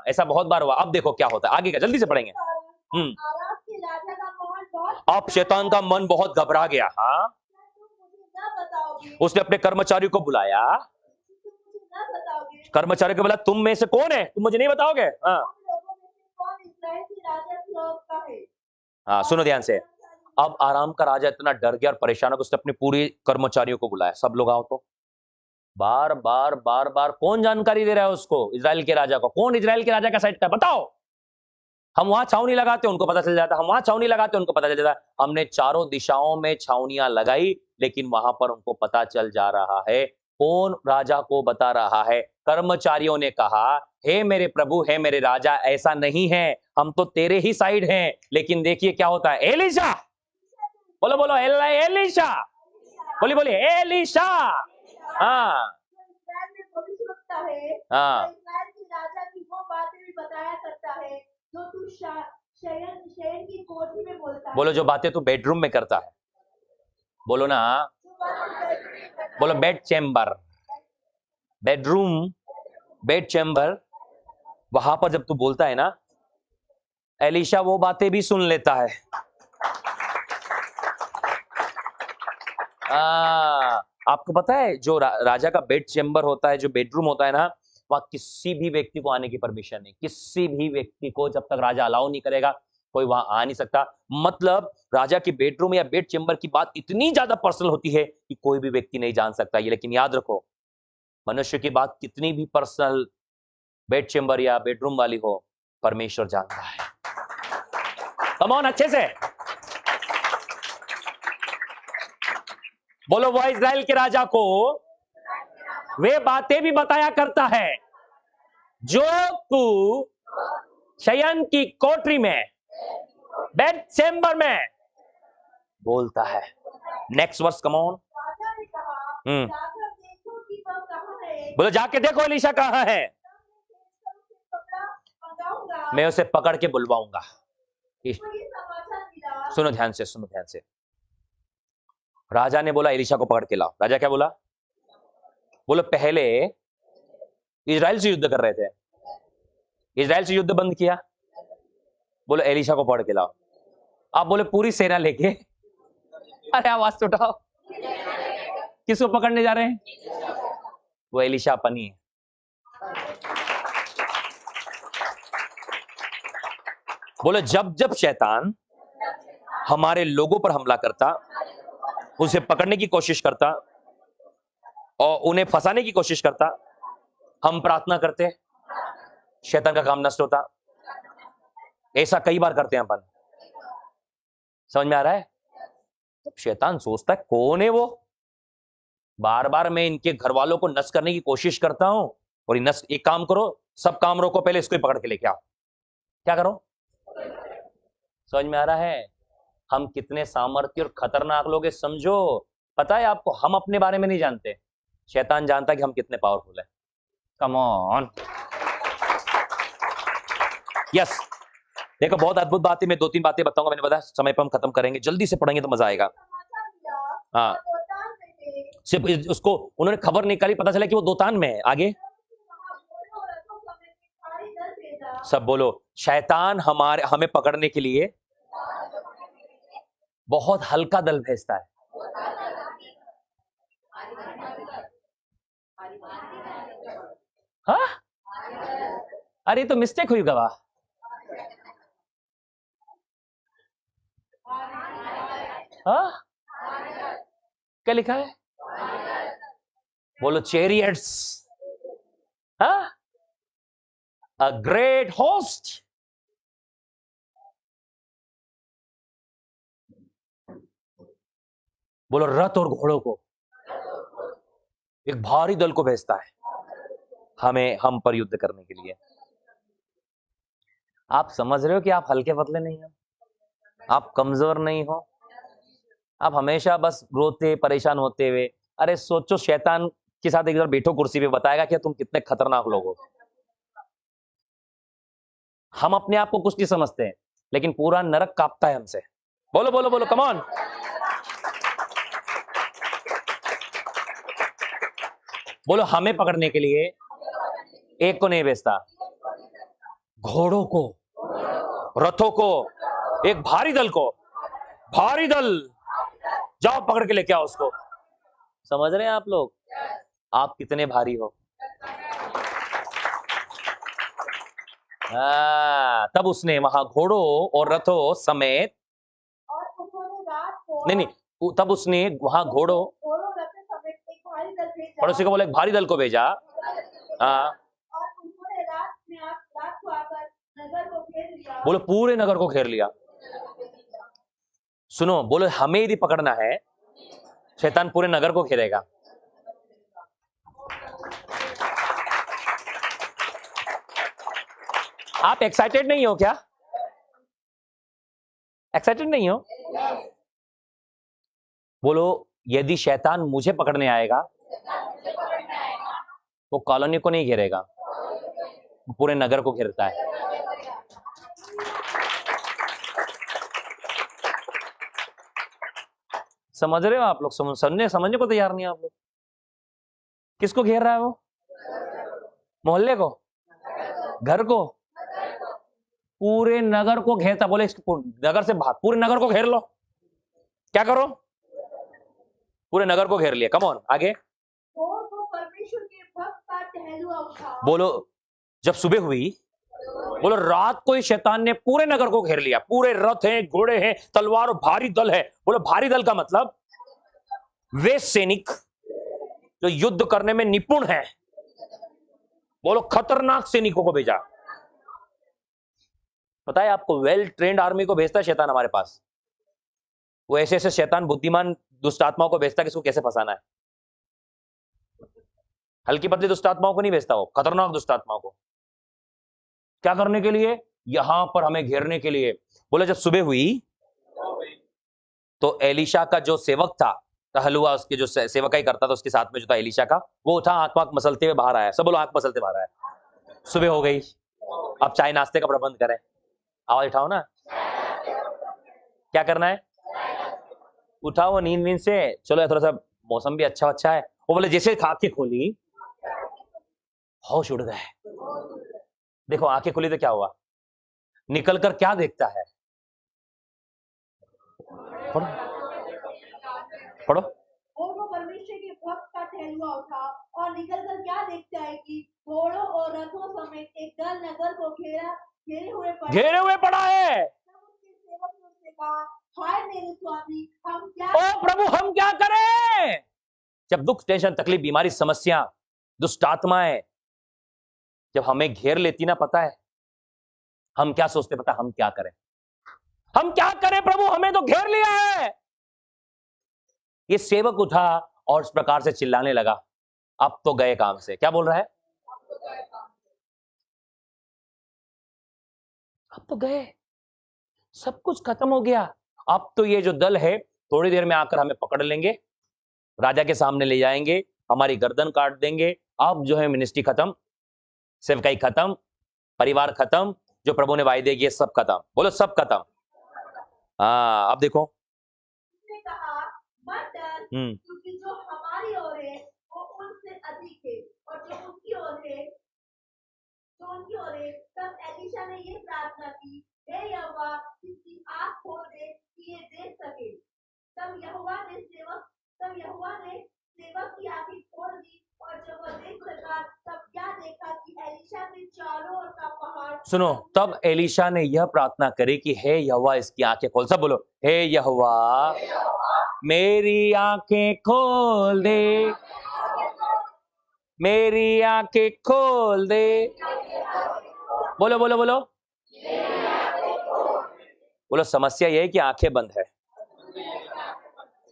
ऐसा बहुत बार हुआ। अब देखो क्या होता है, आगे का जल्दी से पढ़ेंगे। आराम के राजा का मन बहुत, अब शैतान का मन बहुत घबरा गया। हाँ, तुम मुझे न बताओगे, उसने अपने कर्मचारियों को बुलाया, तुम मुझे न बताओगे, कर्मचारी को बोला तुम में से कौन है, तुम मुझे नहीं बताओगे? हाँ, हम लोगों में से कौन इस्राएल के राजा की ओर का है? हाँ, सुनो ध्यान से। अब आराम का राजा इतना डर गया और परेशान हो, उसने अपने पूरे कर्मचारियों को बुलाया, सब लोग आओ। तो बार बार बार बार कौन जानकारी दे रहा है उसको? इजराइल के राजा को। कौन इजराइल के राजा का साइड का बताओ? हम वहां छावनी लगाते उनको पता चल जाता, हम वहां छावनी लगाते उनको पता चल जाता। हमने चारों दिशाओं में छावनियां लगाई, लेकिन वहां पर उनको पता चल जा रहा है। कौन राजा को बता रहा है? कर्मचारियों ने कहा, हे मेरे प्रभु, हे मेरे राजा, ऐसा नहीं है, हम तो तेरे ही साइड हैं। लेकिन देखिए क्या होता है। एलीशा, बोलो बोलो, एलीशा, बोली बोली, एलीशा। हाँ, जो इस्राएल में भविष्यवक्ता है, हाँ, जो इस्राएल के राजा की वो बातें भी बताया करता है जो तू शयन शयन की कोठी में बोलता है। बोलो, जो बातें तू बेडरूम में करता है। बोलो ना, जो बातें तू बेडरूम में करता बोलो है। Bed chamber, bedroom, bed chamber, वहां पर जब तू बोलता है ना, एलीशा वो बातें भी सुन लेता है। आपको पता है जो राजा का बेड चेम्बर होता है, जो बेडरूम होता है ना, वहां किसी भी व्यक्ति को आने की परमिशन नहीं। किसी भी व्यक्ति को जब तक राजा अलाउ नहीं करेगा, कोई वहां आ नहीं सकता। मतलब राजा की बेडरूम या बेड चेम्बर की बात इतनी ज्यादा पर्सनल होती है कि कोई भी व्यक्ति नहीं जान सकता ये। लेकिन याद रखो, मनुष्य की बात कितनी भी पर्सनल बेड चेम्बर या बेडरूम वाली हो, परमेश्वर जानता है। कम ऑन, अच्छे से बोलो। वह इस्राएल के राजा को वे बातें भी बताया करता है जो तू शयन की कोठरी में, बेड चेम्बर में बोलता है। Next verse, come on. राजा ने कहा, जाकर देखो कि वह कहाँ है। बोलो, जाके देखो एलीशा कहाँ है, मैं उसे पकड़ के बुलवाऊंगा। सुनो ध्यान से, सुनो ध्यान से। राजा ने बोला एलीशा को पकड़ के लाओ। राजा क्या बोला? बोलो, पहले इजराइल से युद्ध कर रहे थे, इजराइल से युद्ध बंद किया, बोलो एलीशा को पकड़ के लाओ। आप बोले पूरी सेना लेके, अरे आवाज तो उठाओ, किसको पकड़ने जा रहे हैं? वो एलीशा अपन ही है। बोलो, जब जब शैतान हमारे लोगों पर हमला करता, उसे पकड़ने की कोशिश करता और उन्हें फंसाने की कोशिश करता, हम प्रार्थना करते, शैतान का काम नष्ट होता। ऐसा कई बार करते हैं अपन। समझ में आ रहा है? तो शैतान सोचता है कौन है वो, बार बार मैं इनके घर वालों को नष्ट करने की कोशिश करता हूं, और एक काम करो, सब काम रोको, पहले इसको ही पकड़ के लेके आओ। क्या करो? समझ में आ रहा है? हम कितने सामर्थ्य और खतरनाक लोग हैं, समझो। पता है आपको, हम अपने बारे में नहीं जानते, शैतान जानता है कि हम कितने पावरफुल हैं। Come on. यस, देखो बहुत अद्भुत बात है, मैं 2-3 बातें बताऊंगा, मैंने बताया समय पर हम खत्म करेंगे, जल्दी से पढ़ेंगे तो मजा आएगा। हाँ, सिर्फ उसको उन्होंने खबर निकाली, पता चला कि वो दोतान में है। आगे सब बोलो, शैतान हमें पकड़ने के लिए बहुत हल्का दल भेजता है। हाँ, अरे तो मिस्टेक हुई गवाह। हाँ, क्या लिखा है? बोलो चैरियट्स, हाँ, अ ग्रेट होस्ट। बोलो रथ और घोड़ों को, एक भारी दल को भेजता है हम पर युद्ध करने के लिए। आप समझ रहे हो कि आप हल्के पतले नहीं हो, आप कमजोर नहीं हो, आप हमेशा बस रोते परेशान होते हुए। अरे सोचो, शैतान के साथ एक बार बैठो कुर्सी पे, बताएगा कि तुम कितने खतरनाक लोग हो। हम अपने आप को कुछ नहीं समझते हैं, लेकिन पूरा नरक कांपता है हमसे। बोलो बोलो बोलो, कम ऑन। बोलो हमें पकड़ने के लिए एक को नहीं भेजता, घोड़ों को, रथों को, एक भारी दल को। भारी दल, जाओ पकड़ के लेके आओ उसको। समझ रहे हैं आप लोग आप कितने भारी हो? तब उसने वहां घोड़ों और रथों समेत, और उन्होंने रात को, नहीं, तब उसने वहां घोड़ों रथों समेत एक भारी दल भेजा। पड़ोसी को बोला एक भारी दल को भेजा। हाँ, और उन्होंने रात को आकर नगर को घेर लिया। बोलो पूरे नगर को घेर लिया। सुनो, बोलो हमें यदि पकड़ना है, शैतान पूरे नगर को घेरेगा। आप एक्साइटेड नहीं हो क्या? एक्साइटेड नहीं हो? बोलो यदि शैतान मुझे पकड़ने आएगा, वो कॉलोनी को नहीं घेरेगा, वो पूरे नगर को घेरता है। समझ रहे हो आप लोग? समझने को तैयार नहीं आप लोग। किसको घेर रहा है वो? मोहल्ले को, घर को, पूरे नगर को घेरता। बोले नगर से भाग, पूरे नगर को घेर लो। क्या करो? पूरे नगर को घेर लिया। कम ऑन, आगे। और वो परमेश्वर के भक्त का टहलुआ उठा। बोलो जब सुबह हुई, बोलो रात को ही शैतान ने पूरे नगर को घेर लिया। पूरे रथ हैं, घोड़े हैं, तलवार और भारी दल है। बोलो भारी दल का मतलब वे सैनिक जो युद्ध करने में निपुण है। बोलो खतरनाक सैनिकों को भेजा। पता है आपको, वेल ट्रेंड आर्मी को भेजता है शैतान हमारे पास। वो ऐसे ऐसे शैतान बुद्धिमान दुष्ट आत्माओं को भेजता है कि इसको कैसे फंसाना है। हल्की पतली दुष्ट आत्माओं को नहीं भेजता, वो खतरनाक दुष्ट आत्माओं को। क्या करने के लिए? यहां पर हमें घेरने के लिए। बोले जब सुबह हुई तो एलीशा का जो सेवक था, टहलुआ, उसके जो सेवकाई करता था, उसके साथ में जो था एलीशा का, वो उठा, आंख पांख मसलते हुए बाहर आया। सब बोलो आंख मसलते बाहर आया। सुबह हो गई, अब चाय नाश्ते का प्रबंध करें। आवाज उठाओ ना, क्या करना है? उठाओ नींद से, चलो थोड़ा सा मौसम भी अच्छा है। वो बोले जैसे आंखें खोली, होश उड़ गए। देखो आंखें खुली तो क्या हुआ? निकल कर क्या देखता है? पढ़ो पढ़ो। और वो परमेश्वर के भक्त का टहलुआ उठा और निकलकर क्या देखता है कि घोड़ों और रथों समेत एक दल नगर को घेरे हुए पड़ा है। तब उसके सेवक ने उससे कहा, हाय मेरे स्वामी, हम क्या, ओ प्रभु हम क्या करें? जब दुख, टेंशन, तकलीफ, बीमारी, समस्या, दुष्ट आत्माएं जब हमें घेर लेती ना, पता है हम क्या सोचते? पता हम क्या करें? हम क्या करें प्रभु, हमें तो घेर लिया है। ये सेवक उठा और इस प्रकार से चिल्लाने लगा, अब तो गए काम से। क्या बोल रहा है? अब तो गए, सब कुछ खत्म हो गया। अब तो ये जो दल है थोड़ी देर में आकर हमें पकड़ लेंगे, राजा के सामने ले जाएंगे, हमारी गर्दन काट देंगे। अब जो है मिनिस्ट्री खत्म, सेवकाई खत्म, परिवार खत्म, जो प्रभु ने वायदे किए सब खत्म। बोलो सब खत्म। हाँ अब देखो, उसने कहा मत डर, क्योंकि जो हमारी ओर है वो उनसे अधिक है, और जो उनकी ओर है तब एलीशा ने ये प्रार्थना की, हे यहोवा, इसकी आँख खोल दे कि ये देख सके। तब यहोवा ने सेवक की आँखें खोल दी, और जब वह देख सका तब क्या देखा कि एलीशा के चारों ओर का पहाड़। सुनो, तब एलीशा ने यह प्रार्थना करी कि हे यहोवा इसकी आंखें खोल। सब बोलो, हे यहोवा मेरी आंखें खोल दे, मेरी आंखें खोल दे। बोलो बोलो बोलो बोलो। समस्या यह है कि आंखें बंद है।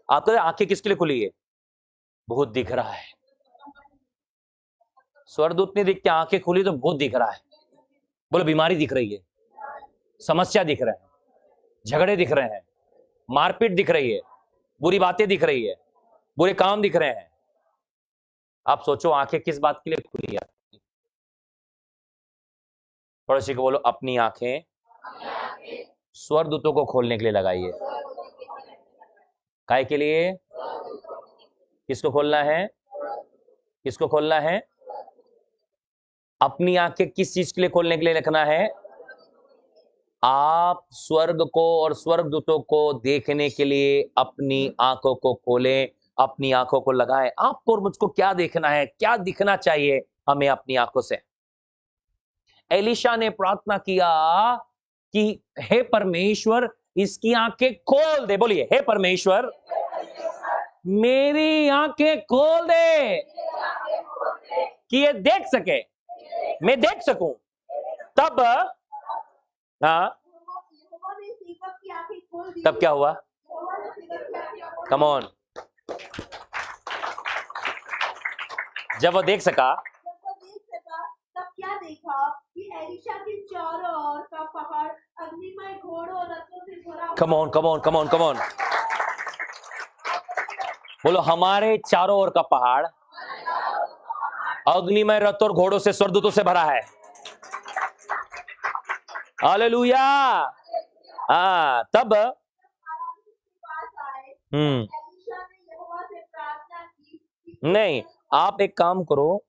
आपको आंखें किसके लिए खुली है? बहुत दिख रहा है। स्वर्गदूत नहीं दिखते, आंखें खुली तो बहुत दिख रहा है। बोलो बीमारी दिख रही है, समस्या दिख रहे हैं, झगड़े दिख रहे हैं, मारपीट दिख रही है, बुरी बातें दिख रही है, बुरे काम दिख रहे हैं। आप सोचो आंखें किस बात के लिए खुली है? पड़ोसी को बोलो अपनी आंखें स्वर्गदूतों को खोलने के लिए लगाइए। काय के लिए? किसको खोलना है? किसको खोलना है? अपनी आंखें किस चीज के लिए खोलने के लिए रखना है? आप स्वर्ग को और स्वर्गदूतों को देखने के लिए अपनी आंखों को खोलें, अपनी आंखों को लगाएं। आपको और मुझको क्या देखना है, क्या दिखना चाहिए हमें अपनी आंखों से? एलीशा ने प्रार्थना किया कि हे परमेश्वर इसकी आंखें खोल दे। बोलिए, हे परमेश्वर मेरी आंखें खोल दे कि ये देख सके, मैं देख सकूं। तब हाँ, तब क्या हुआ? Come on. जब वो देख सका तब क्या देखा कि एलीशा के चारों ओर का पहाड़ अग्निमय घोड़ों और रथों से भरा। कम on come on come on come on. बोलो हमारे चारों ओर का पहाड़ अग्निमय रथ और घोड़ों से, स्वर्गदूतों से भरा है। हालेलुया। हाँ तब नहीं, आप एक काम करो,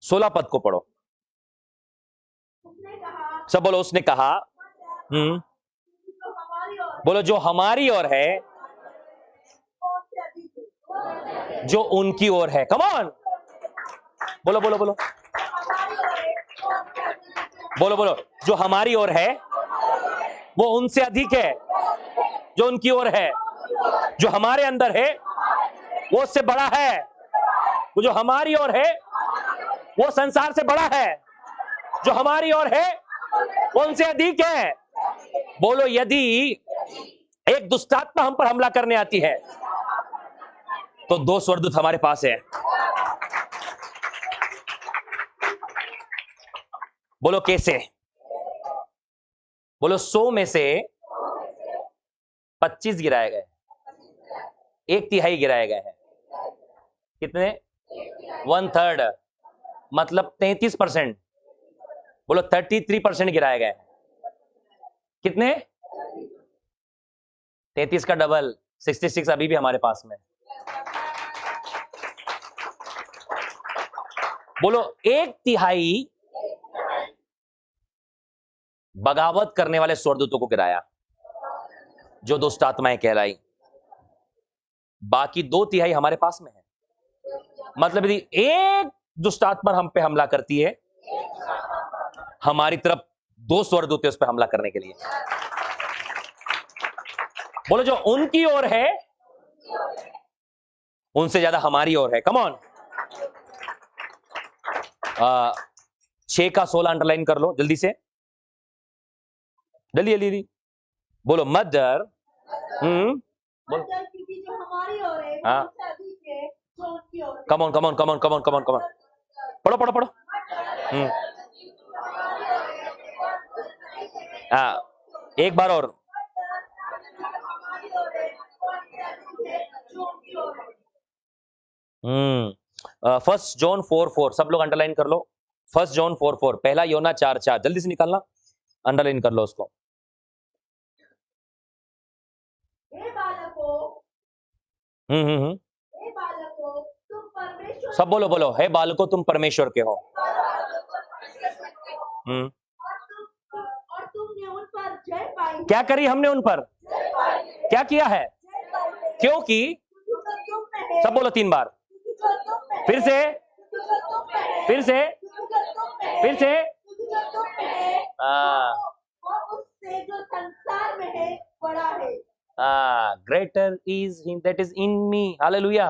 16 पद को पढ़ो। सब बोलो, उसने कहा बोलो जो हमारी ओर है जो उनकी ओर है। कम ऑन, बोलो बोलो बोलो बोलो बोलो। जो हमारी ओर है वो उनसे अधिक है जो उनकी ओर है। जो हमारे अंदर है वो उससे बड़ा है। वो जो हमारी ओर है वो संसार से बड़ा है। जो हमारी ओर है वो उनसे अधिक है। बोलो यदि एक दुष्टात्मा हम पर हमला करने आती है तो 2 स्वर्गदूत हमारे पास है। बोलो कैसे? बोलो 100 में से 25 गिराए गए, 1/3 गिराए गए हैं। कितने? 1/3, मतलब 33%। बोलो 33% गिराए गए। कितने? 33 का डबल 66 अभी भी हमारे पास में। बोलो 1/3 बगावत करने वाले स्वर्गदूतों को गिराया जो दुष्ट आत्माएं कहलाई। बाकी 2/3 हमारे पास में है। मतलब यदि एक दुष्ट आत्मा हम पे हमला करती है, हमारी तरफ 2 स्वर्गदूत उस पे हमला करने के लिए। बोलो जो उनकी ओर है उनसे ज्यादा हमारी ओर है। Come on. 6 का 16 अंडरलाइन कर लो जल्दी से, जल्दी जल्दी। बोलो मत डर। क्योंकि जो हमारी ओर है वो उससे अधिक है जो उनकी ओर है। कम on come on come on come on come on come on. पढ़ो पढ़ो पढ़ो। एक बार और। फर्स्ट जॉन 4:4 सब लोग अंडरलाइन कर लो। फर्स्ट जॉन 4:4, पहला योना 4:4 जल्दी से निकालना। अंडरलाइन कर लो उसको। हे बालकों, हम्म। हे बालकों, तुम परमेश्वर सब बोलो बोलो, हे बालकों तुम परमेश्वर के हो। हम्म। और तुमने उन पर जय पाई। क्या करी हमने उन पर? क्या किया है? क्योंकि सब बोलो 3 बार। फिर से फिर से फिर से। उससे जो संसार में है बड़ा है। Greater is him that is in me. Hallelujah.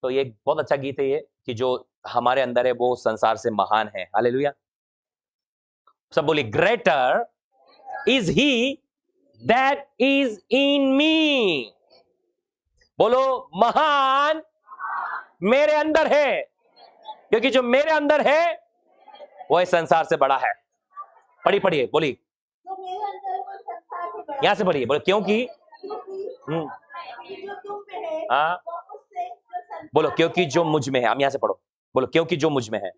तो ये एक बहुत अच्छा गीत है ये, कि जो हमारे अंदर है वो संसार से महान है। हालेलुया। सब बोलिए, greater is he that is in me. बोलो, महान मेरे अंदर है, क्योंकि जो मेरे अंदर है वो इस संसार से बड़ा है। पढ़िए बोलिए, जो मेरे अंदर है वो संसार से बड़ा। यहां से पढ़िए, बोलो क्योंकि जो तुम में है हाँ वो उससे जो संसार बोलो, क्योंकि जो मुझ में है। हम यहां से पढ़ो, बोलो क्योंकि जो मुझ में है।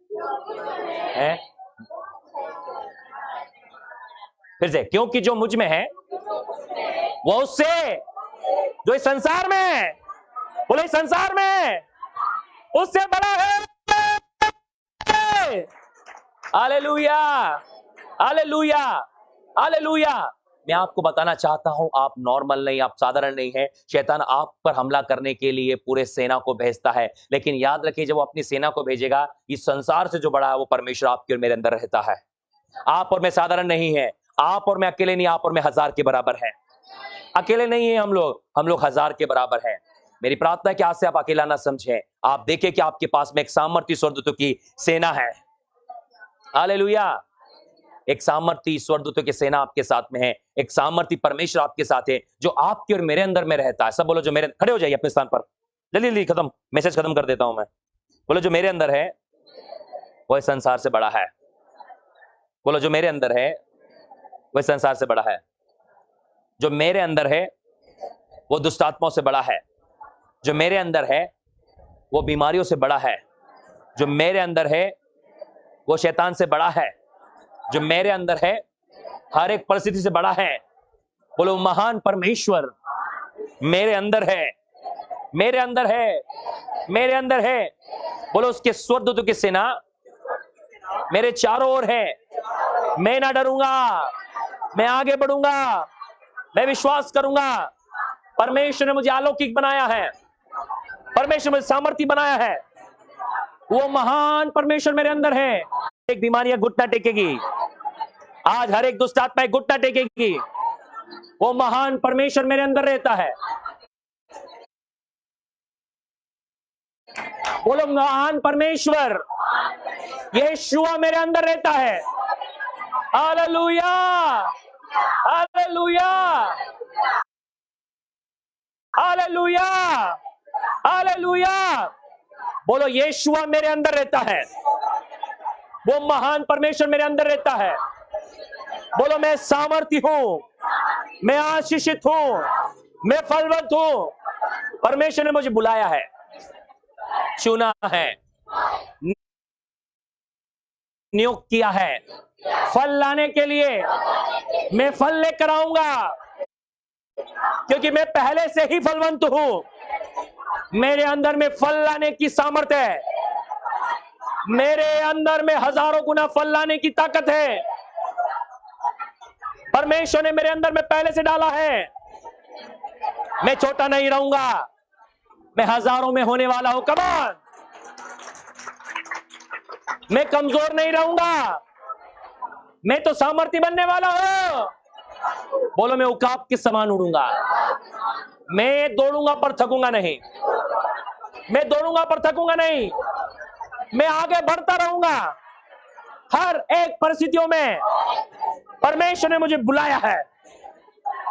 फिर से, क्योंकि जो मुझ में है वो उससे जो इस संसार में है, बोलो इस संसार में उससे बड़ा है। Hallelujah, hallelujah, hallelujah. मैं आपको बताना चाहता हूं, आप नॉर्मल नहीं, आप साधारण नहीं है। शैतान आप पर हमला करने के लिए पूरे सेना को भेजता है, लेकिन याद रखिए, जब वो अपनी सेना को भेजेगा, इस संसार से जो बड़ा है वो परमेश्वर आपके और मेरे अंदर रहता है। आप और मैं साधारण नहीं है, आप और मैं अकेले नहीं, आप और मैं 1000 के बराबर है। अकेले नहीं है हम लोग 1000 के बराबर है। मेरी प्रार्थना है कि आज से आप अकेला ना समझें। आप देखें कि आपके पास में एक सामर्थी स्वर्गदूतों की सेना है। हालेलुया। एक सामर्थी स्वर्गदूतों की सेना आपके साथ में है, एक सामर्थी परमेश्वर आपके साथ है, जो आपके और मेरे अंदर में रहता है। सब बोलो, जो मेरे, खड़े हो जाइए अपने स्थान पर, जल्दी जल्दी खत्म, मैसेज खत्म कर देता हूं मैं। बोलो, जो मेरे अंदर है वह संसार से बड़ा है। बोलो, जो मेरे अंदर है वह संसार से बड़ा है। जो मेरे अंदर है वो दुष्ट आत्माओं से बड़ा है। जो मेरे अंदर है वो बीमारियों से बड़ा है। जो मेरे अंदर है वो शैतान से बड़ा है। जो मेरे अंदर है हर एक परिस्थिति से बड़ा है। बोलो, महान परमेश्वर मेरे अंदर है, मेरे अंदर है, मेरे अंदर है। बोलो, उसके स्वर्गदूतों की सेना मेरे चारों ओर है। मैं ना डरूंगा, मैं आगे बढ़ूंगा, मैं विश्वास करूंगा। परमेश्वर ने मुझे अलौकिक बनाया है, परमेश्वर ने मुझे सामर्थी बनाया है। वो महान परमेश्वर मेरे अंदर है। एक बीमारियां घुटना टेकेगी आज, हर एक दुष्ट आत्मा घुटना टेकेगी। वो महान परमेश्वर मेरे अंदर रहता है। बोलो, महान परमेश्वर यीशुआ मेरे अंदर रहता है। Hallelujah, hallelujah, hallelujah, hallelujah. बोलो, यीशुआ मेरे अंदर रहता है। वो महान परमेश्वर मेरे अंदर रहता है। बोलो, मैं सामर्थी हूं, मैं आशीषित हूं, मैं फलवंत हूं। परमेश्वर ने मुझे बुलाया है, चुना है, नियुक्त किया है फल लाने के लिए। मैं फल लेकर आऊंगा, क्योंकि मैं पहले से ही फलवंत हूं। मेरे अंदर में फल लाने की सामर्थ्य है। मेरे अंदर में हजारों गुना फल लाने की ताकत है। परमेश्वर ने मेरे अंदर में पहले से डाला है। मैं छोटा नहीं रहूंगा, मैं हजारों में होने वाला हूं। कम ऑन, मैं कमजोर नहीं रहूंगा, मैं तो सामर्थी बनने वाला हूं। बोलो, मैं उकाब के समान उड़ूंगा। मैं दौड़ूंगा पर थकूंगा नहीं, मैं दौड़ूंगा पर थकूंगा नहीं, मैं आगे बढ़ता रहूंगा। हर एक परिस्थितियों में परमेश्वर ने मुझे बुलाया है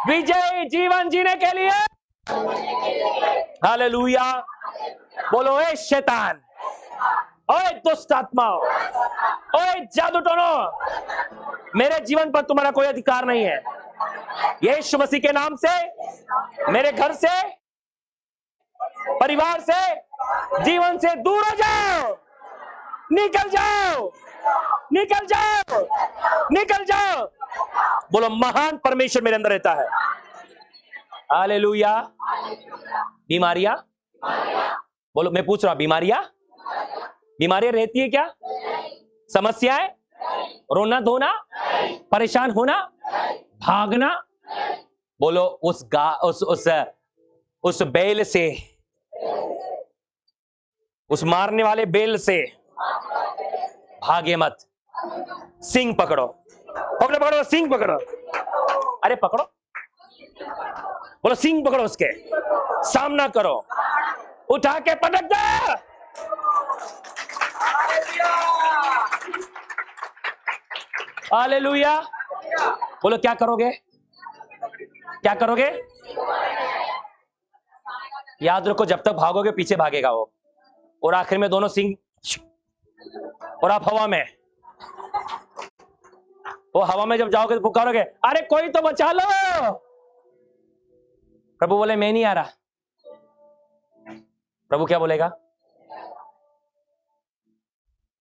विजयी जीवन जीने के लिए। हालेलुया। बोलो, ए शैतान, ओए दुष्ट आत्माओं, ओए जादू टोनो, मेरे जीवन पर तुम्हारा कोई अधिकार नहीं है। यीशु मसीह के नाम से मेरे घर से, परिवार से, जीवन से दूर हो जाओ। निकल जाओ, निकल जाओ, निकल जाओ। बोलो महान परमेश्वर मेरे अंदर रहता है। हालेलुया। बीमारियां, बोलो, मैं पूछ रहा हूं, बीमारियां रहती है क्या? समस्याएं, रोना धोना, परेशान होना, भागना, बोलो उस बैल से, उस मारने वाले बैल से भागे मत। सिंह पकड़ो, पकड़ो पकड़ो, सिंह पकड़ो, अरे पकड़ो, बोलो सिंह पकड़ो, उसके सामना करो, उठा के पटक दो। हालेलुया। बोलो क्या करोगे? क्या करोगे? याद रखो, जब तक भागोगे पीछे भागेगा वो, और आखिर में दोनों सिंह, और आप हवा में, वो हवा में जब जाओगे तो पुकारोगे, अरे कोई तो बचा लो। प्रभु बोले मैं नहीं आ रहा। प्रभु क्या बोलेगा?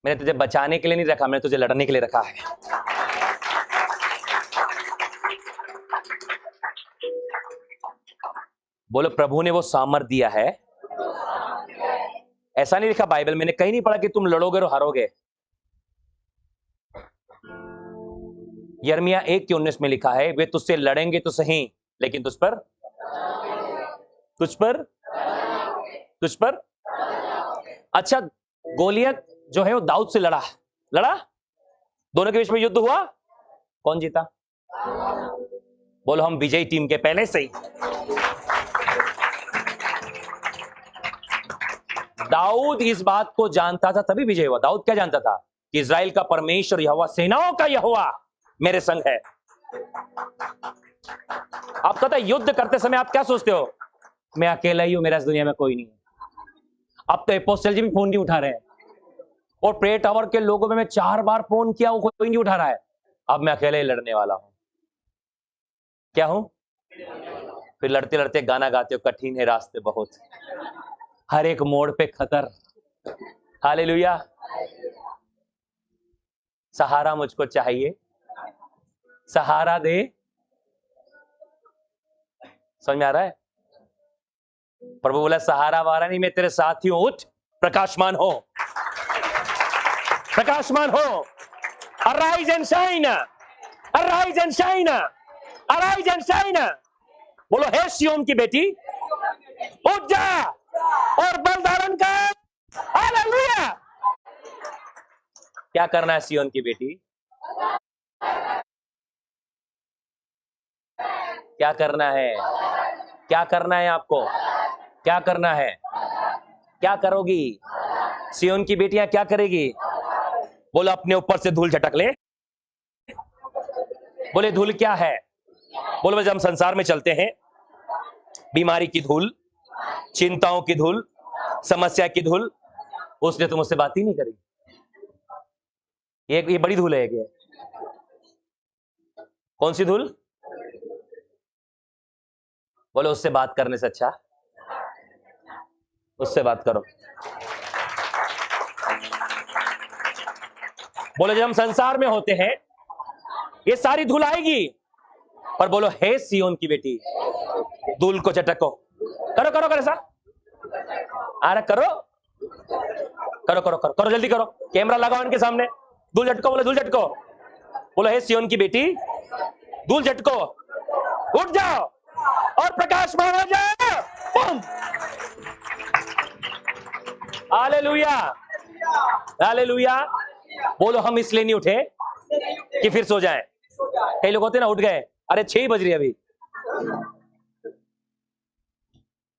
मैंने तुझे बचाने के लिए नहीं रखा, मैंने तुझे लड़ने के लिए रखा है। बोलो प्रभु ने वो सामर्थ दिया है। ऐसा नहीं लिखा बाइबल, मैंने कहीं नहीं पढ़ा कि तुम लड़ोगे और हारोगे। यिर्मयाह 1:19 में लिखा है, वे तुझसे लड़ेंगे तो सही, लेकिन तुझ पर अच्छा, गोलियत जो है वो दाऊद से लड़ा, दोनों के बीच में युद्ध हुआ, कौन जीता? बोलो हम विजयी टीम के पहले से ही। दाऊद इस बात को जानता था तभी विजय हुआ। दाऊद क्या जानता था? कि इज़राइल का परमेश्वर यहोवा, सेनाओं का यहोवा मेरे संग है। आप कहते हैं युद्ध करते समय आप क्या सोचते हो? मैं अकेला ही हूं, मेरा इस दुनिया में कोई नहीं है। अब तो अपोस्टल जी भी फोन नहीं उठा रहे हैं, और प्रेयर टावर के लोगों में मैं 4 बार फोन किया, वो कोई नहीं उठा रहा है। अब मैं अकेले ही लड़ने वाला हूं। क्या हूं? फिर लड़ते लड़ते गाना गाते हो, कठिन है रास्ते बहुत, हर एक मोड़ पे खतर। हालेलुया। सहारा मुझको चाहिए, सहारा दे। समझ में आ रहा है? प्रभु बोला सहारा वारा नहीं, मैं तेरे साथ ही हूं, उठ प्रकाशमान हो, प्रकाशमान हो। Arise and shine, arise and shine, arise and shine. बोलो हे सिय्योन की बेटी, उठ जा और बल धारण कर। हालेलुया। क्या करना है सिय्योन की बेटी? क्या करना है? क्या करना है आपको? क्या करना है? क्या करोगी? सिय्योन की बेटियां क्या करेगी? बोलो अपने ऊपर से धूल झटक ले। बोले धूल क्या है? बोलो जब हम संसार में चलते हैं, बीमारी की धूल, चिंताओं की धूल, समस्या की धूल, उसने तो मुझसे बात ही नहीं करी। ये बड़ी धूल है। ये कौन सी धूल? बोलो उससे बात करने से अच्छा उससे बात करो। बोलो जब हम संसार में होते हैं ये सारी धूल आएगी, पर बोलो हे सिय्योन की बेटी, धूल को झटको। करो करो करो ऐसा, अरे करो करो करो करो करो, जल्दी करो, कैमरा लगाओ इनके सामने। धूल झटको, बोलो धूल झटको। बोलो हे सिय्योन की बेटी, धूल झटको, उठ जाओ और प्रकाशमान हो जाओ। बूम। Hallelujah, hallelujah. बोलो हम इसलिए नहीं उठे कि फिर सो जाएं। कई लोग होते ना, उठ गए, अरे 6 बज रही है अभी,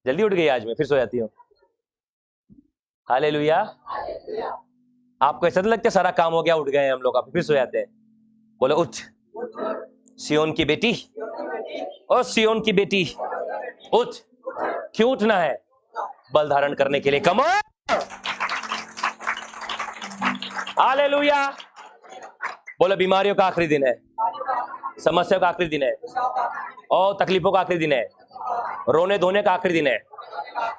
जल्दी उठ गई आज मैं, फिर सो जाती हूँ। हालेलुया। आपको ऐसा लगता है सारा काम हो गया, उठ गए हम लोग, फिर सो जाते हैं। बोलो उठ सिय्योन की बेटी, ओ सिय्योन की बेटी उठ। क्यों उठना है? बल धारण करने के लिए। कम ऑन। हालेलुया। बोलो बीमारियों का आखिरी दिन है, समस्या का आखिरी दिन है, और तकलीफों का आखिरी दिन है, रोने धोने का आखिरी दिन है।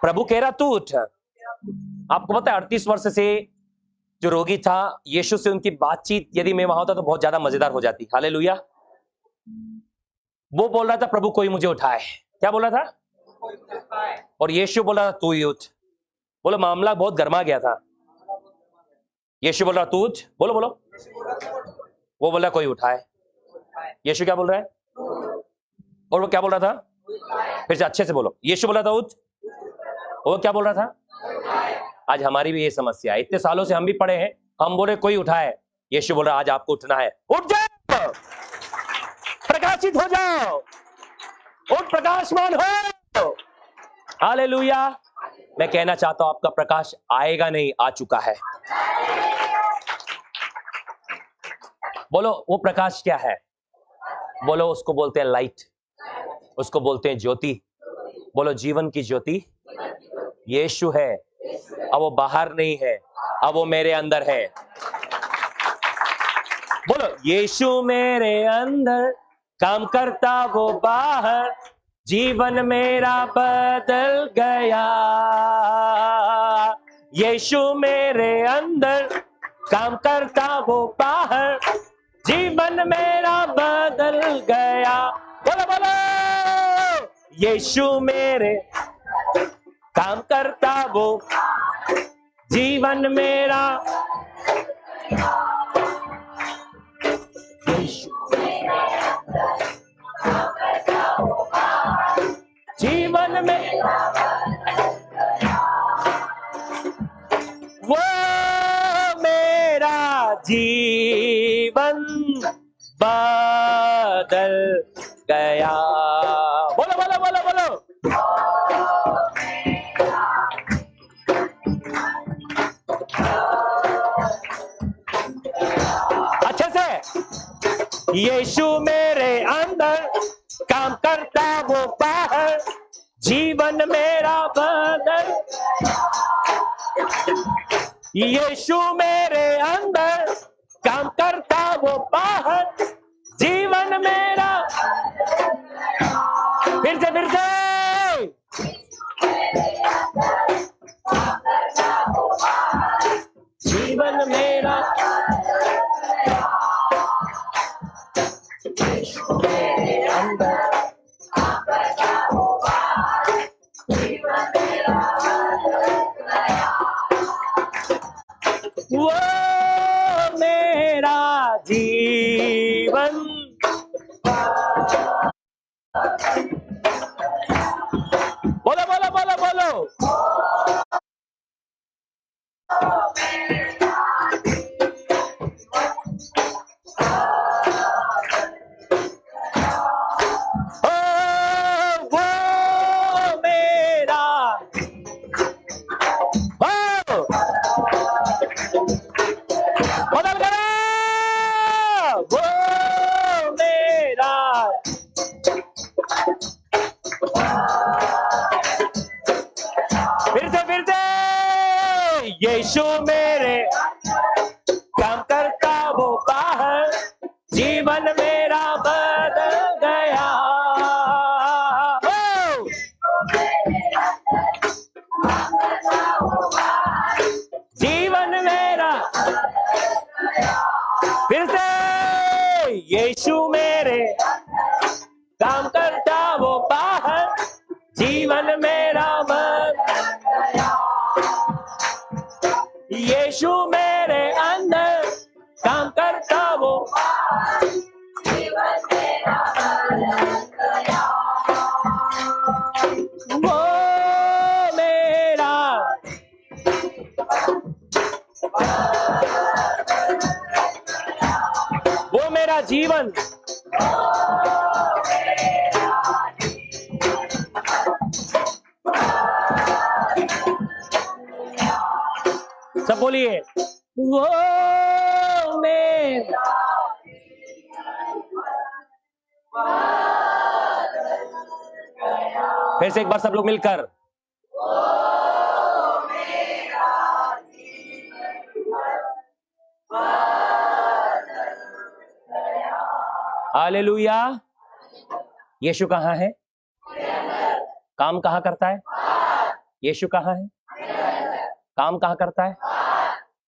प्रभु कह रहा तू उठ। आपको पता है 38 वर्ष से जो रोगी था, यीशु से उनकी बातचीत यदि मैं वहां होता तो बहुत ज्यादा मजेदार हो जाती। हालेलुया। वो बोल रहा था प्रभु कोई मुझे उठाए, क्या बोल रहा था? और यीशु बोल रहा था तू ही उठ। बोलो मामला बहुत गर्मा गया था। यीशु बोल रहा तू उठ, बोलो बोलो। वो बोला कोई उठाए। यीशु क्या बोल रहा है? और वो क्या बोल रहा था? फिर से अच्छे से बोलो। यीशु बोल रहा था उठ, वो क्या बोल रहा था? आज हमारी भी ये समस्या है, इतने सालों से हम भी पढ़े हैं, हम बोले कोई उठाए, यीशु बोल रहा आज आपको उठना है। उठ जाओ, प्रकाशित हो जाओ, उठ प्रकाशमान हो। हालेलुया। मैं कहना चाहता हूं आपका प्रकाश आएगा नहीं, आ चुका है। बोलो वो प्रकाश क्या है? बोलो उसको बोलते हैं लाइट, उसको बोलते हैं ज्योति। बोलो जीवन की ज्योति यीशु है। अब वो बाहर नहीं है, अब वो मेरे अंदर है। बोलो यीशु मेरे अंदर काम करता वो बाहर, जीवन मेरा बदल गया। यीशु मेरे अंदर काम करता वो बाहर, जीवन मेरा बदल गया। बोलो बोलो यीशु मेरे काम करता वो, जीवन मेरा जीवन में वो मेरा जीवन बदल गया। बोलो बोलो बोलो बोलो। अच्छे से। यीशु मेरे अंदर काम करता वो बाहर, जीवन मेरा बदल। यीशु मेरे अंदर काम करता वो बाहर, जीवन मेरा। फिर से जीवन मेरा मेरे अंदर वो मेरा जीवन। बोलो बोलो बोलो बोलो। यीशु मेरे काम करता वो बाहर, जीवन मेरा बदल गया। जीवन मेरा। फिर से यीशु मेरे काम करता वो बाहर, जीवन मेरा बदल गया। यीशु मेरे अंदर काम करता वो, जीवन मेरा बदल गया। वो मेरा वो मेरा जीवन। सब बोलिए वो मेरा। फिर से एक बार सब लोग मिलकर हालेलुया। यीशु कहाँ है? काम कहाँ करता है? यीशु कहाँ है? काम कहाँ करता है?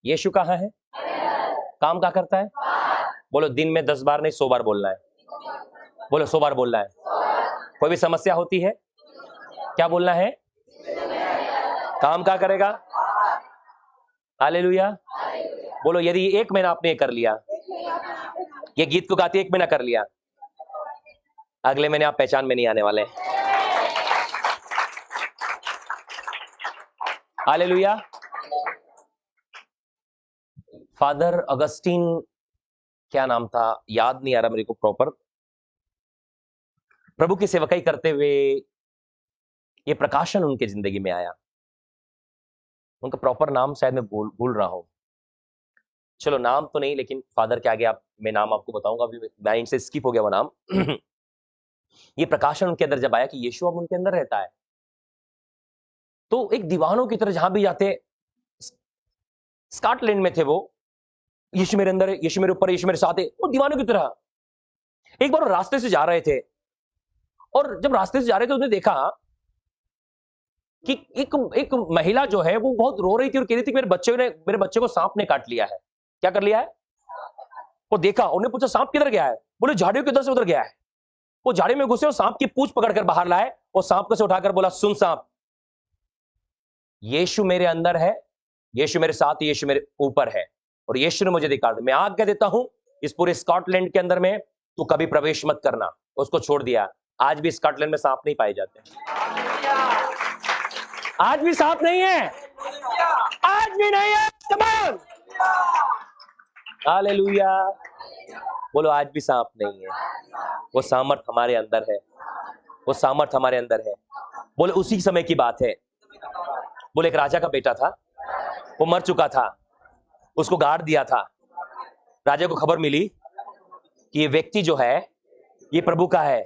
यीशु कहाँ है? काम कहाँ करता है? बोलो दिन में 10 बार नहीं 100 बार बोलना है। बोलो 100 बार बोलना है। कोई भी समस्या होती है क्या बोलना है? काम क्या करेगा? हालेलुया। बोलो यदि 1 महीना आपने कर लिया, ये गीत को गाते 1 महीना कर लिया, अगले महीने आप पहचान में नहीं आने वाले। हालेलुया। फादर अगस्टीन, क्या नाम था, याद नहीं आ रहा मेरे को प्रॉपर, प्रभु की सेवकाई करते हुए ये प्रकाशन उनके जिंदगी में आया। उनका प्रॉपर नाम शायद मैं भूल रहा हूं। चलो नाम तो नहीं, लेकिन फादर के आगे आप मैं नाम आपको बताऊंगा, अभी माइंड से स्किप हो गया वो नाम। ये प्रकाशन उनके अंदर जब आया कि यीशु अब उनके अंदर रहता है, तो एक दीवानों की तरह जहां भी जाते, स्कॉटलैंड में थे वो, यीशु मेरे अंदर है, यीशु मेरे ऊपर है, यीशु मेरे साथ है, वो दीवानों की तरह। एक बार वो रास्ते से जा रहे थे, और जब रास्ते से जा रहे थे उन्होंने देखा कि एक महिला जो है वो बहुत रो रही थी और कह रही थी मेरे बच्चे को सांप ने काट लिया है। क्या कर लिया है? वो देखा, उन्हें पूछा सांप किधर गया है? बोले झाड़ियों के उधर से उधर गया है। वो झाड़ी में घुसे और सांप की पूंछ पकड़कर बाहर लाए, और सांप को से उठाकर बोला, सुन सांप, यीशु मेरे अंदर है, यीशु मेरे साथ, यीशु मेरे ऊपर है, और यीशु ने मुझे दिखा, मैं आज्ञा देता हूं इस पूरे स्कॉटलैंड के अंदर में तू कभी प्रवेश मत करना। उसको छोड़ दिया। आज भी स्कॉटलैंड में सांप नहीं पाए जाते, आज भी सांप नहीं है, आज भी नहीं है। कम ऑन, हालेलुया। बोलो आज भी सांप नहीं है, वो सामर्थ हमारे अंदर है, वो सामर्थ हमारे अंदर है। बोले उसी समय की बात है। बोले एक राजा का बेटा था, वो मर चुका था, उसको गाड़ दिया था। राजा को खबर मिली कि ये व्यक्ति जो है ये प्रभु का है,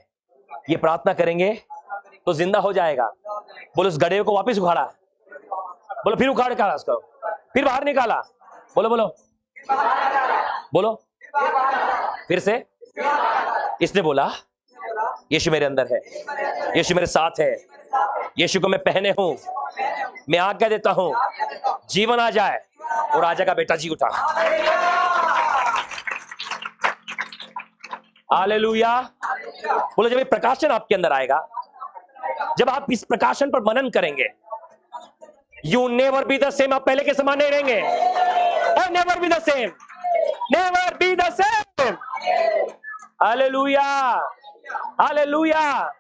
ये प्रार्थना करेंगे तो जिंदा हो जाएगा। बोले उस गधे को वापस उखाड़ा, बोलो फिर उखाड़ निकाला उसको, फिर बाहर निकाला, बोलो बोलो बोलो, फिर से इसने बोला यीशु मेरे अंदर है, यीशु मेरे साथ है, यीशु को मैं पहने हूं, मैं आज्ञा देता हूं जीवन आ जाए। और राजा का बेटा जी उठा। हालेलुया। बोलो जब ये प्रकाशन आपके अंदर आएगा, जब आप इस प्रकाशन पर मनन करेंगे, you never be the same, आप पहले के समान नहीं रहेंगे। Never be the same, never be the same. Hallelujah, hallelujah.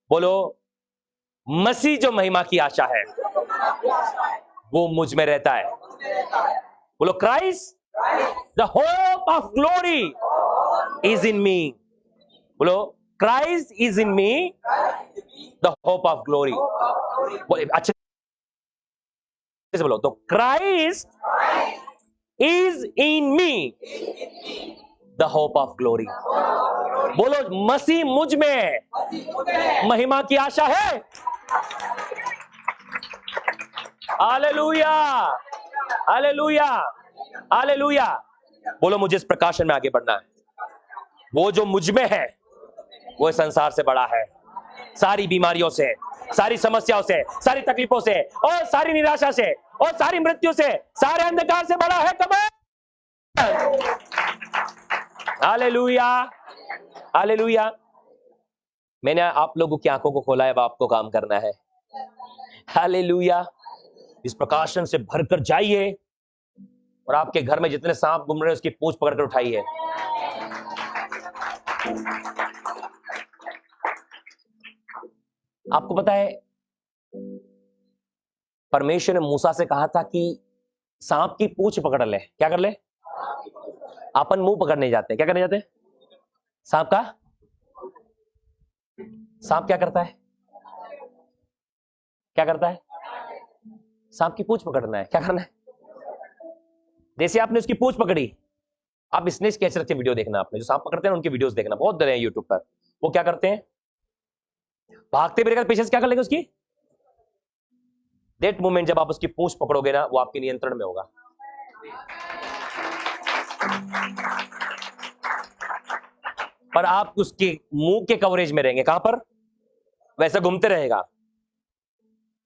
बोलो मसीह जो महिमा की आशा है वो मुझ में रहता है। बोलो Christ the hope of glory is in me. बोलो Christ is in me the hope of glory. बोले अच्छे से बोलो, तो Christ is in me the hope of glory. बोलो मसीह मुझ में महिमा की आशा है। Hallelujah, hallelujah, hallelujah. बोलो मुझे इस प्रकाशन में आगे बढ़ना है। वो जो मुझ में है वो इस संसार से बड़ा है, सारी बीमारियों से, सारी समस्याओं से, सारी तकलीफों से, और सारी निराशा से, और सारी मृत्यु से, सारे अंधकार से बड़ा है। कमाल। Hallelujah, hallelujah. मैंने आप लोगों की आंखों को खोला है, अब आपको काम करना है। हालेलुया। इस प्रकाशन से भरकर जाइए, और आपके घर में जितने सांप घूम रहे हैं उसकी पूंछ पकड़कर उठाइए। आपको पता है परमेश्वर ने मूसा से कहा था कि सांप की पूंछ पकड़ ले। क्या कर ले? अपन मुंह पकड़ने जाते हैं। क्या करने जाते हैं? सांप का, सांप क्या करता है? क्या करता है? सांप की पूंछ पकड़ना है। क्या करना है? जैसे आपने उसकी पूंछ पकड़ी, आप स्नेक कैचर के वीडियो देखना, आपने जो सांप पकड़ते हैं उनके वीडियोस देखना, बहुत डरे हैं यूट्यूब पर। वो क्या करते हैं? भागते फिर पीछे से क्या कर लेंगे उसकी? दैट मोमेंट जब आप उसकी पूंछ पकड़ोगे ना, वो आपके नियंत्रण में होगा। पर आप उसके मुंह के कवरेज में रहेंगे। कहां पर? वैसे घूमते रहेगा।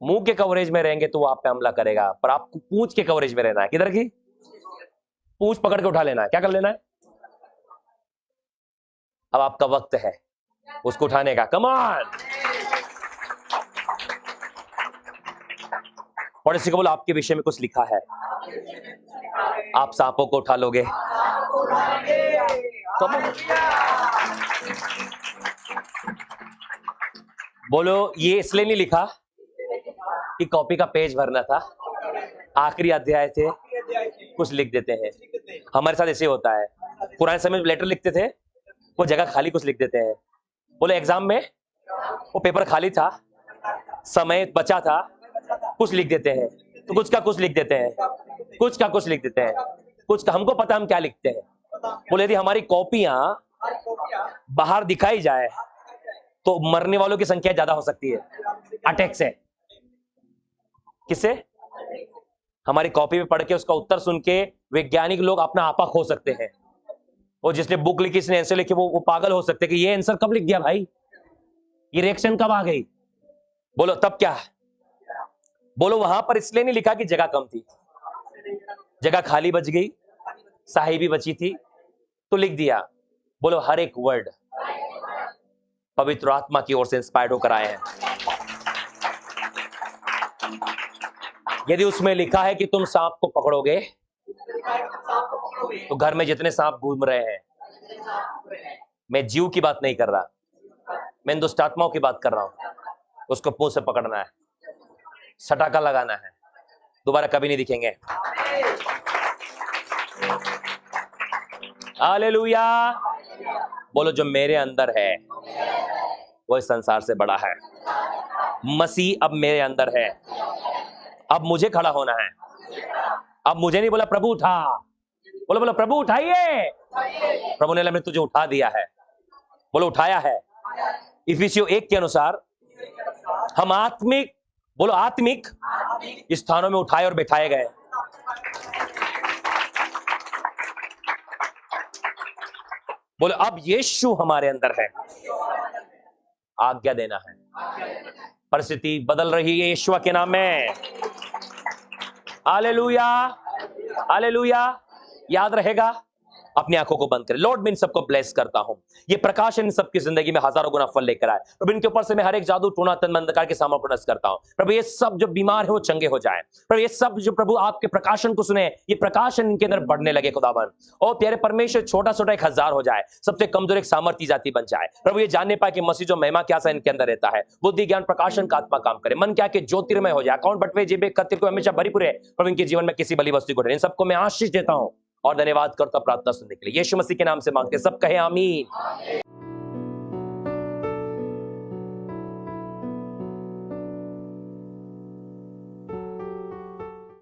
मुंह के कवरेज में रहेंगे तो वो आप पे हमला करेगा, पर आपको पूंछ के कवरेज में रहना है। किधर की? पूंछ पकड़ के उठा लेना है। क्या कर लेना है? अब आपका वक्त है उसको उठाने का। कम ऑन, पड़ोसी को बोलो आपके विषय में कुछ लिखा है, आप सांपों को उठा लोगे। कम ऑन, बोलो ये इसलिए नहीं लिखा कि कॉपी का पेज भरना था, आखिरी अध्याय थे, कुछ लिख देते हैं। हमारे साथ ऐसे होता है, पुराने समय में लेटर लिखते थे, वो जगह खाली कुछ लिख देते हैं। बोले एग्जाम में वो पेपर खाली था, समय बचा था, कुछ लिख देते हैं, तो कुछ का कुछ लिख देते हैं, कुछ का कुछ लिख देते हैं, कुछ का हमको पता हम क्या लिखते हैं। बोले यदि हमारी कॉपियां बाहर दिखाई जाए तो मरने वालों की संख्या ज्यादा हो सकती है, अटैक से। किससे? हमारी कॉपी में पढ़ के उसका उत्तर सुन के वैज्ञानिक लोग अपना आपा खो सकते हैं, और जिसने बुक लिखी, जिसने आंसर लिखे, वो पागल हो सकते हैं कि ये आंसर कब लिख दिया भाई, ये रिएक्शन कब आ गई। बोलो तब क्या? बोलो वहां पर इसलिए नहीं लिखा कि जगह कम थी, जगह खाली बच गई, साही भी बची थी तो लिख दिया। बोलो हर एक वर्ड पवित्र आत्मा की ओर से इंस्पायर्ड होकर आए हैं। यदि उसमें लिखा है कि तुम सांप को पकड़ोगे, तो घर में जितने सांप घूम रहे हैं, मैं जीव की बात नहीं कर रहा, मैं दुष्ट आत्माओं की बात कर रहा हूं, उसको मुंह से पकड़ना है, सटाका लगाना है, दोबारा कभी नहीं दिखेंगे। हालेलुया। बोलो जो मेरे अंदर है वो इस संसार से बड़ा है। मसीह अब मेरे अंदर है, अब मुझे खड़ा होना है। अब मुझे नहीं बोला प्रभु उठा, बोलो बोलो प्रभु उठाइए। प्रभु ने मैंने तुझे उठा दिया है, बोलो उठाया है। इफिसियों 1 के अनुसार हम आत्मिक, बोलो आत्मिक स्थानों में उठाए और बैठाए गए। बोलो अब यीशु हमारे अंदर है, आज्ञा देना है, परिस्थिति बदल रही है यीशु के नाम में। Hallelujah, hallelujah. याद रहेगा, अपनी आंखों को बंद करें। लॉर्ड मैं इन सबको ब्लेस करता हूं, ये प्रकाश इन सबकी जिंदगी में हजारों गुना फल लेकर आए। प्रभु इनके ऊपर से मैं हर एक जादू टोना तन अंधकार के सामने नष्ट करता हूं। प्रभु ये सब जो बीमार है वो चंगे हो जाए। प्रभु ये सब जो प्रभु आपके प्रकाशन को सुने, ये प्रकाशन इनके अंदर बढ़ने लगे खुदावन। और प्यारे परमेश्वर छोटा छोटा 1000 हो जाए, सबसे कमजोर एक सामर्थ्य जाति बन जाए। प्रभु ये जानने पाए कि मसीह जो महिमा क्या सा इनके अंदर रहता है, बुद्धि ज्ञान प्रकाशन का आत्मा काम करे, मन क्या कि ज्योतिर्मय हो जाए, अकाउंट बटवे जेबे कतिर को हमेशा भरी पूरे। प्रभु इनके जीवन में किसी बली वस्तु को, इन सबको मैं आशीष देता हूं और धन्यवाद करता प्रार्थना सुनने के लिए। यीशु मसीह के नाम से मांगते सब कहे आमीन।